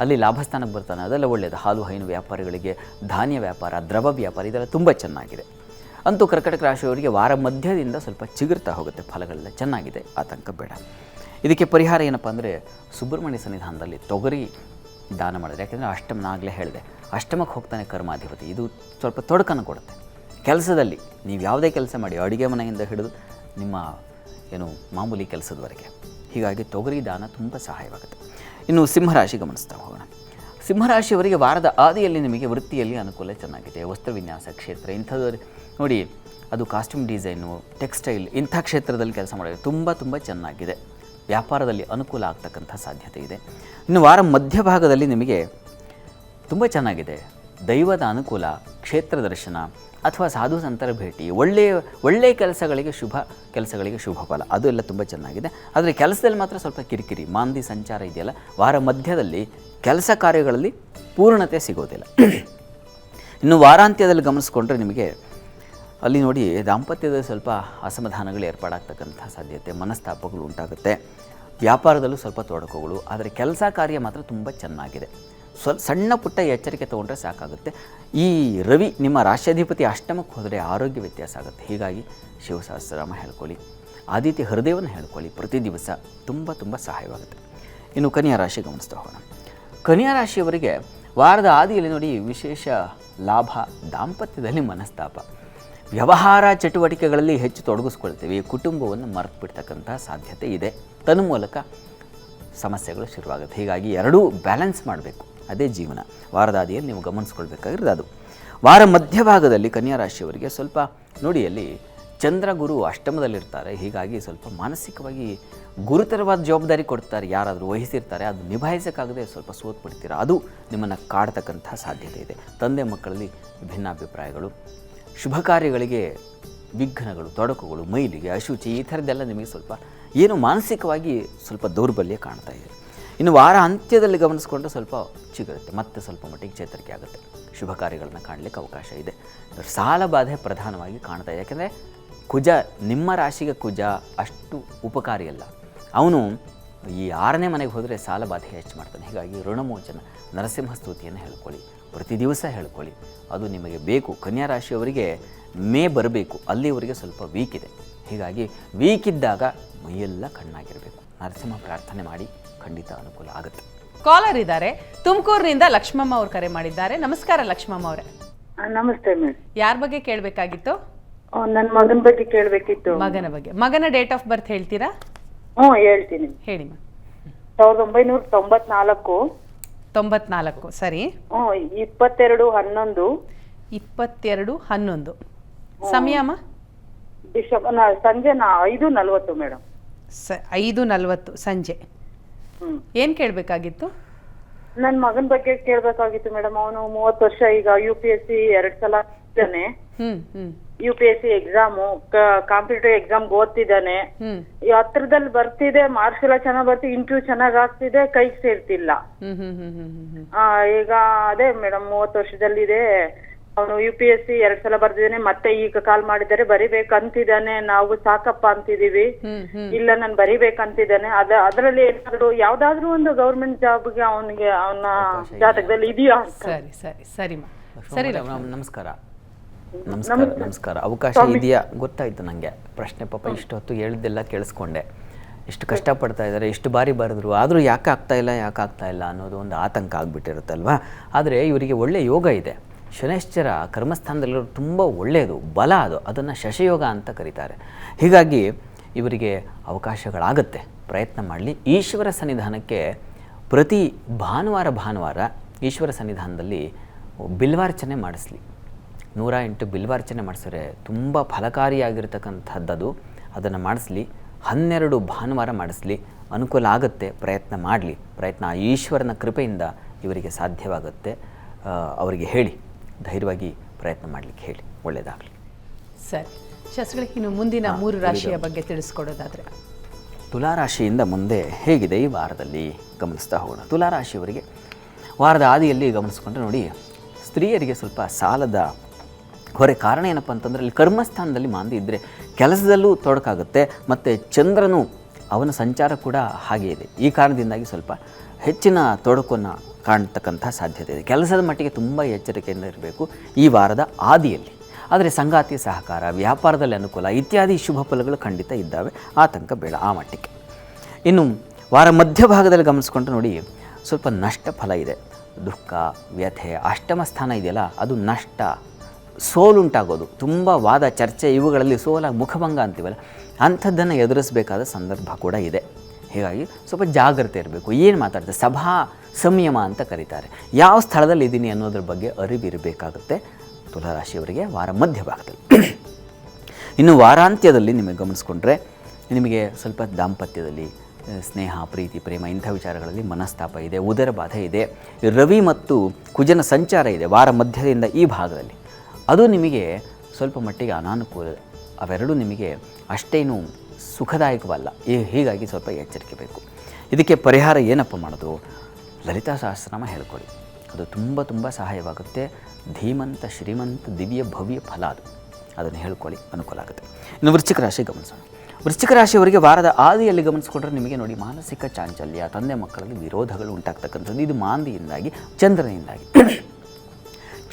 ಅಲ್ಲಿ ಲಾಭಸ್ಥಾನಕ್ಕೆ ಬರ್ತಾನೆ, ಅದೆಲ್ಲ ಒಳ್ಳೆಯದು. ಹಾಲು ಹೈನು ವ್ಯಾಪಾರಿಗಳಿಗೆ, ಧಾನ್ಯ ವ್ಯಾಪಾರ, ದ್ರವ ವ್ಯಾಪಾರ ಇದೆಲ್ಲ ತುಂಬ ಚೆನ್ನಾಗಿದೆ. ಅಂತೂ ಕರ್ಕಟಕ ರಾಶಿಯವರಿಗೆ ವಾರ ಮಧ್ಯದಿಂದ ಸ್ವಲ್ಪ ಚಿಗುರ್ತಾ ಹೋಗುತ್ತೆ, ಫಲಗಳೆಲ್ಲ ಚೆನ್ನಾಗಿದೆ, ಆತಂಕ ಬೇಡ. ಇದಕ್ಕೆ ಪರಿಹಾರ ಏನಪ್ಪ ಅಂದರೆ ಸುಬ್ರಹ್ಮಣ್ಯ ಸನ್ನಿಧಾನದಲ್ಲಿ ತೊಗರಿ ದಾನ ಮಾಡಿದ್ರೆ, ಯಾಕೆಂದರೆ ಅಷ್ಟಮನಾಗಲೇ ಹೇಳಿದೆ, ಅಷ್ಟಮಕ್ಕೆ ಹೋಗ್ತಾನೆ ಕರ್ಮಾಧಿಪತಿ. ಇದು ಸ್ವಲ್ಪ ತೊಡಕನ್ನು ಕೊಡುತ್ತೆ ಕೆಲಸದಲ್ಲಿ. ನೀವು ಯಾವುದೇ ಕೆಲಸ ಮಾಡಿ, ಅಡುಗೆ ಮನೆಯಿಂದ ಹಿಡಿದು ನಿಮ್ಮ ಮಾಮೂಲಿ ಕೆಲಸದವರೆಗೆ, ಹೀಗಾಗಿ ತೊಗರಿ ದಾನ ತುಂಬ ಸಹಾಯವಾಗುತ್ತೆ. ಇನ್ನು ಸಿಂಹರಾಶಿ ಗಮನಿಸ್ತಾ ಹೋಗೋಣ. ಸಿಂಹರಾಶಿಯವರಿಗೆ ವಾರದ ಆದಿಯಲ್ಲಿ ನಿಮಗೆ ವೃತ್ತಿಯಲ್ಲಿ ಅನುಕೂಲ ಚೆನ್ನಾಗಿದೆ. ವಸ್ತ್ರ ವಿನ್ಯಾಸ ಕ್ಷೇತ್ರ ಇಂಥದ್ದು ನೋಡಿ, ಅದು ಕಾಸ್ಟ್ಯೂಮ್ ಡಿಸೈನು, ಟೆಕ್ಸ್ಟೈಲ್ ಇಂಥ ಕ್ಷೇತ್ರದಲ್ಲಿ ಕೆಲಸ ಮಾಡೋದು ತುಂಬ ಚೆನ್ನಾಗಿದೆ. ವ್ಯಾಪಾರದಲ್ಲಿ ಅನುಕೂಲ ಆಗ್ತಕ್ಕಂಥ ಸಾಧ್ಯತೆ ಇದೆ. ಇನ್ನು ವಾರ ಮಧ್ಯಭಾಗದಲ್ಲಿ ನಿಮಗೆ ತುಂಬ ಚೆನ್ನಾಗಿದೆ. ದೈವದ ಅನುಕೂಲ, ಕ್ಷೇತ್ರ ದರ್ಶನ ಅಥವಾ ಸಾಧು ಸಂತರ ಭೇಟಿ, ಒಳ್ಳೆಯ ಕೆಲಸಗಳಿಗೆ ಶುಭ ಫಲ, ಅದು ಎಲ್ಲ ತುಂಬ ಚೆನ್ನಾಗಿದೆ. ಆದರೆ ಕೆಲಸದಲ್ಲಿ ಮಾತ್ರ ಸ್ವಲ್ಪ ಕಿರಿಕಿರಿ, ಮಾಂದಿ ಸಂಚಾರ ಇದೆಯಲ್ಲ, ವಾರ ಮಧ್ಯದಲ್ಲಿ ಕೆಲಸ ಕಾರ್ಯಗಳಲ್ಲಿ ಪೂರ್ಣತೆ ಸಿಗೋದಿಲ್ಲ. ಇನ್ನು ವಾರಾಂತ್ಯದಲ್ಲಿ ಗಮನಿಸ್ಕೊಂಡ್ರೆ ನಿಮಗೆ ಅಲ್ಲಿ ನೋಡಿ, ದಾಂಪತ್ಯದಲ್ಲಿ ಸ್ವಲ್ಪ ಅಸಮಾಧಾನಗಳು ಏರ್ಪಾಡಾಗ್ತಕ್ಕಂಥ ಸಾಧ್ಯತೆ, ಮನಸ್ತಾಪಗಳು ಉಂಟಾಗುತ್ತೆ. ವ್ಯಾಪಾರದಲ್ಲೂ ಸ್ವಲ್ಪ ತೊಡಕುಗಳು, ಆದರೆ ಕೆಲಸ ಕಾರ್ಯ ಮಾತ್ರ ತುಂಬ ಚೆನ್ನಾಗಿದೆ. ಸಣ್ಣ ಪುಟ್ಟ ಎಚ್ಚರಿಕೆ ತೊಗೊಂಡ್ರೆ ಸಾಕಾಗುತ್ತೆ. ಈ ರವಿ ನಿಮ್ಮ ರಾಶ್ಯಾಧಿಪತಿ ಅಷ್ಟಮಕ್ಕೆ ಹೋದರೆ ಆರೋಗ್ಯ ವ್ಯತ್ಯಾಸ ಆಗುತ್ತೆ. ಹೀಗಾಗಿ ಶಿವಸಹಸ್ರನಾಮ ಹೇಳ್ಕೊಳ್ಳಿ, ಆದಿತ್ಯ ಹೃದಯವನ್ನು ಹೇಳ್ಕೊಳ್ಳಿ, ಪ್ರತಿ ದಿವಸ ತುಂಬ ಸಹಾಯವಾಗುತ್ತೆ. ಇನ್ನು ಕನ್ಯಾ ರಾಶಿ ಗಮನಿಸ್ತಾ ಹೋಗೋಣ. ಕನ್ಯಾ ರಾಶಿಯವರಿಗೆ ವಾರದ ಆದಿಯಲ್ಲಿ ನೋಡಿ, ವಿಶೇಷ ಲಾಭ, ದಾಂಪತ್ಯದಲ್ಲಿ ಮನಸ್ತಾಪ, ವ್ಯವಹಾರ ಚಟುವಟಿಕೆಗಳಲ್ಲಿ ಹೆಚ್ಚು ತೊಡಗಿಸ್ಕೊಳ್ತೀವಿ, ಕುಟುಂಬವನ್ನು ಮರೆತು ಬಿಡ್ತಕ್ಕಂಥ ಸಾಧ್ಯತೆ ಇದೆ. ತನ್ಮೂಲಕ ಸಮಸ್ಯೆಗಳು ಶುರುವಾಗುತ್ತೆ. ಹೀಗಾಗಿ ಎರಡೂ ಬ್ಯಾಲೆನ್ಸ್ ಮಾಡಬೇಕು, ಅದೇ ಜೀವನ. ವಾರದ ಆದಿಯಲ್ಲಿ ನೀವು ಗಮನಿಸ್ಕೊಳ್ಬೇಕಾಗಿರೋದು ಅದು. ವಾರ ಮಧ್ಯಭಾಗದಲ್ಲಿ ಕನ್ಯಾ ರಾಶಿಯವರಿಗೆ ಸ್ವಲ್ಪ ನೋಡಿ, ಅಲ್ಲಿ ಚಂದ್ರ ಗುರು ಅಷ್ಟಮದಲ್ಲಿರ್ತಾರೆ. ಹೀಗಾಗಿ ಸ್ವಲ್ಪ ಮಾನಸಿಕವಾಗಿ ಗುರುತರವಾದ ಜವಾಬ್ದಾರಿ ಕೊಡ್ತಾರೆ, ಯಾರಾದರೂ ವಹಿಸಿರ್ತಾರೆ, ಅದು ನಿಭಾಯಿಸೋಕ್ಕಾಗದೆ ಸ್ವಲ್ಪ ಸೋತ್ಬಿಡ್ತೀರ, ಅದು ನಿಮ್ಮನ್ನು ಕಾಡ್ತಕ್ಕಂಥ ಸಾಧ್ಯತೆ ಇದೆ. ತಂದೆ ಮಕ್ಕಳಲ್ಲಿ ಭಿನ್ನಾಭಿಪ್ರಾಯಗಳು, ಶುಭ ಕಾರ್ಯಗಳಿಗೆ ವಿಘ್ನಗಳು, ತೊಡಕುಗಳು, ಮೈಲಿಗೆ, ಅಶುಚಿ, ಈ ಥರದ್ದೆಲ್ಲ ನಿಮಗೆ ಸ್ವಲ್ಪ ಏನು ಮಾನಸಿಕವಾಗಿ ಸ್ವಲ್ಪ ದೌರ್ಬಲ್ಯ ಕಾಣ್ತಾ ಇದೆ. ಇನ್ನು ವಾರ ಅಂತ್ಯದಲ್ಲಿ ಗಮನಿಸ್ಕೊಂಡ್ರೆ ಸ್ವಲ್ಪ ಚಿಗುರುತ್ತೆ, ಮತ್ತೆ ಸ್ವಲ್ಪ ಮಟ್ಟಿಗೆ ಚೇತರಿಕೆ ಆಗುತ್ತೆ, ಶುಭ ಕಾರ್ಯಗಳನ್ನು ಕಾಣಲಿಕ್ಕೆ ಅವಕಾಶ ಇದೆ. ಸಾಲ ಬಾಧೆ ಪ್ರಧಾನವಾಗಿ ಕಾಣ್ತಾ ಇದೆ. ಯಾಕೆಂದರೆ ಕುಜ, ನಿಮ್ಮ ರಾಶಿಗೆ ಕುಜ ಅಷ್ಟು ಉಪಕಾರಿ ಅಲ್ಲ. ಅವನು ಈ 6ನೇ ಮನೆಗೆ ಹೋದರೆ ಸಾಲ ಬಾಧೆ ಹೆಚ್ಚು ಮಾಡ್ತಾನೆ. ಹೀಗಾಗಿ ಋಣಮೋಚನ ನರಸಿಂಹ ಸ್ತುತಿಯನ್ನು ಹೇಳ್ಕೊಳ್ಳಿ, ಪ್ರತಿ ದಿವಸ ಹೇಳ್ಕೊಳ್ಳಿ, ಅದು ನಿಮಗೆ ಬೇಕು. ಕನ್ಯಾ ರಾಶಿಯವರಿಗೆ ಮೇ ಬರಬೇಕು, ಅಲ್ಲಿವರೆಗೆ ಸ್ವಲ್ಪ ವೀಕ್ ಇದೆ. ಹೀಗಾಗಿ ವೀಕ್ ಇದ್ದಾಗ ಮೈಯೆಲ್ಲ ಕಣ್ಣಾಗಿರಬೇಕು. ನರಸಿಂಹ ಪ್ರಾರ್ಥನೆ ಮಾಡಿ, ಖಂಡಿತ ಅನುಕೂಲ ಆಗುತ್ತೆ. ಕಾಲರ್ ಇದ್ದಾರೆ, ತುಮಕೂರಿನಿಂದ ಲಕ್ಷ್ಮಮ್ಮ ಅವರು ಕರೆ ಮಾಡಿದ್ದಾರೆ. ನಮಸ್ಕಾರ ಲಕ್ಷ್ಮಮ್ಮ ಅವರೇ. ನಮಸ್ತೆ ಮೇಡಮ್. ಯಾರ ಬಗ್ಗೆ ಕೇಳಬೇಕಾಗಿತ್ತು? ನನ್ನ ಮಗನ ಬಗ್ಗೆ ಕೇಳಬೇಕಿತ್ತು. ಮಗನ ಬಗ್ಗೆ. ಮಗನ ಡೇಟ್ ಆಫ್ ಬರ್ತ್ ಹೇಳ್ತೀರಾ? ಹೇಳ್ತೀನಿ. ಹೇಳಿ ಮ್ಯಾಮ್. 1994. 94. ಸರಿ. 22/11. 22/11. ಸಮಯಮ್ಮ? ಸಂಜೆ 5:40 ಮೇಡಮ್. 5:40 ಸಂಜೆ. ಏನ್ ಕೇಳಬೇಕಾಗಿತ್ತು? ನನ್ನ ಮಗನ ಬಗ್ಗೆ ಕೇಳಬೇಕಾಗಿತ್ತು ಮೇಡಮ್. ಅವನು 30 ವರ್ಷ, ಈಗ UPSC 2 ಸಲ ಇದ್ದಾನೆ. UPSC ಎಕ್ಸಾಮು, ಕಾಂಪಿಟೇಟಿವ್ ಎಕ್ಸಾಮ್ ಓದ್ತಿದ್ದಾನೆ. ಈ ಹತ್ರದಲ್ಲಿ ಬರ್ತಿದೆ, ಮಾರ್ಕ್ಸ್ ಎಲ್ಲ ಚೆನ್ನಾಗ್ ಬರ್ತಿದೆ, ಇಂಟರ್ವ್ಯೂ ಚೆನ್ನಾಗ್ ಆಗ್ತಿದೆ, ಕೈಗೆ ಸೇರ್ತಿಲ್ಲ. ಈಗ ಅದೇ ಮೇಡಮ್, 30 ವರ್ಷದಲ್ಲಿದೆ ಅವನು. UPSC 2 ಸಲ ಬರ್ತಿದ್ದಾನೆ, ಮತ್ತೆ ಈಗ ಕಾಲ್ ಮಾಡಿದ್ದಾರೆ, ಬರಿಬೇಕಂತಿದ್ದಾನೆ. ನಾವು ಸಾಕಪ್ಪ ಅಂತಿದೀವಿ. ಇಲ್ಲ, ನಾನು ಬರಿಬೇಕಂತಿದ್ದಾನೆ. ಅದರಲ್ಲಿ ಏನಾದ್ರು ಯಾವ್ದಾದ್ರು ಒಂದು ಗೌರ್ಮೆಂಟ್ ಜಾಬ್ಗೆ ಅವನಿಗೆ ಅವನ ಜಾತಕದಲ್ಲಿ ಇದೆಯಾ? ಸರಿ ಸರಿ ಸರಿ ಸರಿ. ನಮಸ್ಕಾರ. ಅವಕಾಶ ಇದೆಯಾ ಗೊತ್ತಾಯ್ತು ನನಗೆ. ಪ್ರಶ್ನೆ ಪಾಪ ಇಷ್ಟು ಹೊತ್ತು ಹೇಳಿದ್ದೆಲ್ಲ ಕೇಳಿಸ್ಕೊಂಡೆ. ಎಷ್ಟು ಕಷ್ಟಪಡ್ತಾ ಇದ್ದಾರೆ, ಎಷ್ಟು ಬಾರಿ ಬರೆದ್ರು, ಆದರೂ ಯಾಕೆ ಆಗ್ತಾ ಇಲ್ಲ ಅನ್ನೋದು ಒಂದು ಆತಂಕ ಆಗಿಬಿಟ್ಟಿರುತ್ತಲ್ವ. ಆದರೆ ಇವರಿಗೆ ಒಳ್ಳೆಯ ಯೋಗ ಇದೆ. ಶನೈಶ್ಚರ ಕರ್ಮಸ್ಥಾನದಲ್ಲಿರೋದು ತುಂಬ ಒಳ್ಳೆಯದು, ಬಲ ಅದು. ಅದನ್ನು ಶಶಯೋಗ ಅಂತ ಕರೀತಾರೆ. ಹೀಗಾಗಿ ಇವರಿಗೆ ಅವಕಾಶಗಳಾಗುತ್ತೆ, ಪ್ರಯತ್ನ ಮಾಡಲಿ. ಈಶ್ವರ ಸನ್ನಿಧಾನಕ್ಕೆ ಪ್ರತಿ ಭಾನುವಾರ ಈಶ್ವರ ಸನ್ನಿಧಾನದಲ್ಲಿ ಬಿಲ್ವಾರ್ಚನೆ ಮಾಡಿಸ್ಲಿ. 108 ಬಿಲ್ವಾರ್ಚನೆ ಮಾಡಿಸಿದ್ರೆ ತುಂಬ ಫಲಕಾರಿಯಾಗಿರ್ತಕ್ಕಂಥದ್ದು. ಅದನ್ನು ಮಾಡಿಸ್ಲಿ. 12 ಭಾನುವಾರ ಮಾಡಿಸ್ಲಿ, ಅನುಕೂಲ ಆಗುತ್ತೆ. ಪ್ರಯತ್ನ ಮಾಡಲಿ. ಪ್ರಯತ್ನ ಈಶ್ವರನ ಕೃಪೆಯಿಂದ ಇವರಿಗೆ ಸಾಧ್ಯವಾಗುತ್ತೆ. ಅವರಿಗೆ ಹೇಳಿ, ಧೈರ್ಯವಾಗಿ ಪ್ರಯತ್ನ ಮಾಡಲಿಕ್ಕೆ ಹೇಳಿ, ಒಳ್ಳೆಯದಾಗಲಿ. ಸರಿ ಶಾಸ್ತ್ರಿಗಳೇ, ಇನ್ನು ಮುಂದಿನ 3 ರಾಶಿಯ ಬಗ್ಗೆ ತಿಳಿಸ್ಕೊಡೋದಾದರೆ? ತುಲಾರಾಶಿಯಿಂದ ಮುಂದೆ ಹೇಗಿದೆ ಈ ವಾರದಲ್ಲಿ ಗಮನಿಸ್ತಾ ಹೋಗೋಣ. ತುಲಾರಾಶಿಯವರಿಗೆ ವಾರದ ಆದಿಯಲ್ಲಿ ಗಮನಿಸ್ಕೊಂಡ್ರೆ ನೋಡಿ, ಸ್ತ್ರೀಯರಿಗೆ ಸ್ವಲ್ಪ ಸಾಲದ ಹೊರೆ. ಕಾರಣ ಏನಪ್ಪ ಅಂತಂದರೆ, ಇಲ್ಲಿ ಕರ್ಮಸ್ಥಾನದಲ್ಲಿ ಮಾಂದಿ ಇದ್ದರೆ ಕೆಲಸದಲ್ಲೂ ತೊಡಕಾಗುತ್ತೆ. ಮತ್ತು ಚಂದ್ರನು ಅವನ ಸಂಚಾರ ಕೂಡ ಹಾಗೇ ಇದೆ. ಈ ಕಾರಣದಿಂದಾಗಿ ಸ್ವಲ್ಪ ಹೆಚ್ಚಿನ ತೊಡಕನ್ನು ಕಾಣ್ತಕ್ಕಂಥ ಸಾಧ್ಯತೆ ಇದೆ. ಕೆಲಸದ ಮಟ್ಟಿಗೆ ತುಂಬ ಎಚ್ಚರಿಕೆಯಿಂದ ಇರಬೇಕು ಈ ವಾರದ ಆದಿಯಲ್ಲಿ. ಆದರೆ ಸಂಗಾತಿ ಸಹಕಾರ, ವ್ಯಾಪಾರದಲ್ಲಿ ಅನುಕೂಲ ಇತ್ಯಾದಿ ಶುಭ ಫಲಗಳು ಖಂಡಿತ ಇದ್ದಾವೆ. ಆತಂಕ ಬೇಡ ಆ ಮಟ್ಟಿಗೆ. ಇನ್ನು ವಾರ ಮಧ್ಯಭಾಗದಲ್ಲಿ ಗಮನಿಸ್ಕೊಂಡ್ರೆ ನೋಡಿ, ಸ್ವಲ್ಪ ನಷ್ಟ ಫಲ ಇದೆ. ದುಃಖ, ವ್ಯಥೆ, ಅಷ್ಟಮ ಸ್ಥಾನ ಇದೆಯಲ್ಲ, ಅದು ನಷ್ಟ, ಸೋಲುಂಟಾಗೋದು, ತುಂಬ ವಾದ ಚರ್ಚೆ, ಇವುಗಳಲ್ಲಿ ಸೋಲಾಗಿ ಮುಖಭಂಗ ಅಂತೀವಲ್ಲ, ಅಂಥದ್ದನ್ನು ಎದುರಿಸಬೇಕಾದ ಸಂದರ್ಭ ಕೂಡ ಇದೆ. ಹೀಗಾಗಿ ಸ್ವಲ್ಪ ಜಾಗ್ರತೆ ಇರಬೇಕು. ಏನು ಮಾತಾಡ್ತಾರೆ, ಸಭಾ ಸಂಯಮ ಅಂತ ಕರೀತಾರೆ. ಯಾವ ಸ್ಥಳದಲ್ಲಿ ಇದ್ದೀನಿ ಅನ್ನೋದ್ರ ಬಗ್ಗೆ ಅರಿವಿರಬೇಕಾಗುತ್ತೆ ತುಲಾರಾಶಿಯವರಿಗೆ ವಾರ ಮಧ್ಯಭಾಗದಲ್ಲಿ. ಇನ್ನು ವಾರಾಂತ್ಯದಲ್ಲಿ ನಿಮಗೆ ಗಮನಿಸ್ಕೊಂಡ್ರೆ ನಿಮಗೆ ಸ್ವಲ್ಪ ದಾಂಪತ್ಯದಲ್ಲಿ ಸ್ನೇಹ, ಪ್ರೀತಿ, ಪ್ರೇಮ ಇಂಥ ವಿಚಾರಗಳಲ್ಲಿ ಮನಸ್ತಾಪ ಇದೆ, ಉದರ ಬಾಧೆ ಇದೆ, ರವಿ ಮತ್ತು ಕುಜನ ಸಂಚಾರ ಇದೆ ವಾರ ಮಧ್ಯದಿಂದ ಈ ಭಾಗದಲ್ಲಿ. ಅದು ನಿಮಗೆ ಸ್ವಲ್ಪ ಮಟ್ಟಿಗೆ ಅನಾನುಕೂಲ, ಅವೆರಡೂ ನಿಮಗೆ ಅಷ್ಟೇನು ಸುಖದಾಯಕವಲ್ಲ. ಹೀಗಾಗಿ ಸ್ವಲ್ಪ ಎಚ್ಚರಿಕೆ ಬೇಕು. ಇದಕ್ಕೆ ಪರಿಹಾರ ಏನಪ್ಪ ಮಾಡೋದು? ಲಲಿತಾ ಸಹಸ್ರನಾಮ ಹೇಳ್ಕೊಳ್ಳಿ, ಅದು ತುಂಬ ತುಂಬ ಸಹಾಯವಾಗುತ್ತೆ. ಧೀಮಂತ ಶ್ರೀಮಂತ ದಿವ್ಯ ಭವ್ಯ ಫಲ ಅದು, ಅದನ್ನು ಹೇಳ್ಕೊಳ್ಳಿ, ಅನುಕೂಲ ಆಗುತ್ತೆ. ಇನ್ನು ವೃಶ್ಚಿಕ ರಾಶಿ ಗಮನಿಸೋಣ. ವೃಶ್ಚಿಕ ರಾಶಿಯವರಿಗೆ ವಾರದ ಆದಿಯಲ್ಲಿ ಗಮನಿಸ್ಕೊಂಡ್ರೆ ನಿಮಗೆ ನೋಡಿ ಮಾನಸಿಕ ಚಾಂಚಲ್ಯ, ತಂದೆ ಮಕ್ಕಳಲ್ಲಿ ವಿರೋಧಗಳು ಉಂಟಾಗ್ತಕ್ಕಂಥದ್ದು. ಇದು ಮಾಂದಿಯಿಂದಾಗಿ, ಚಂದ್ರನಿಂದಾಗಿ.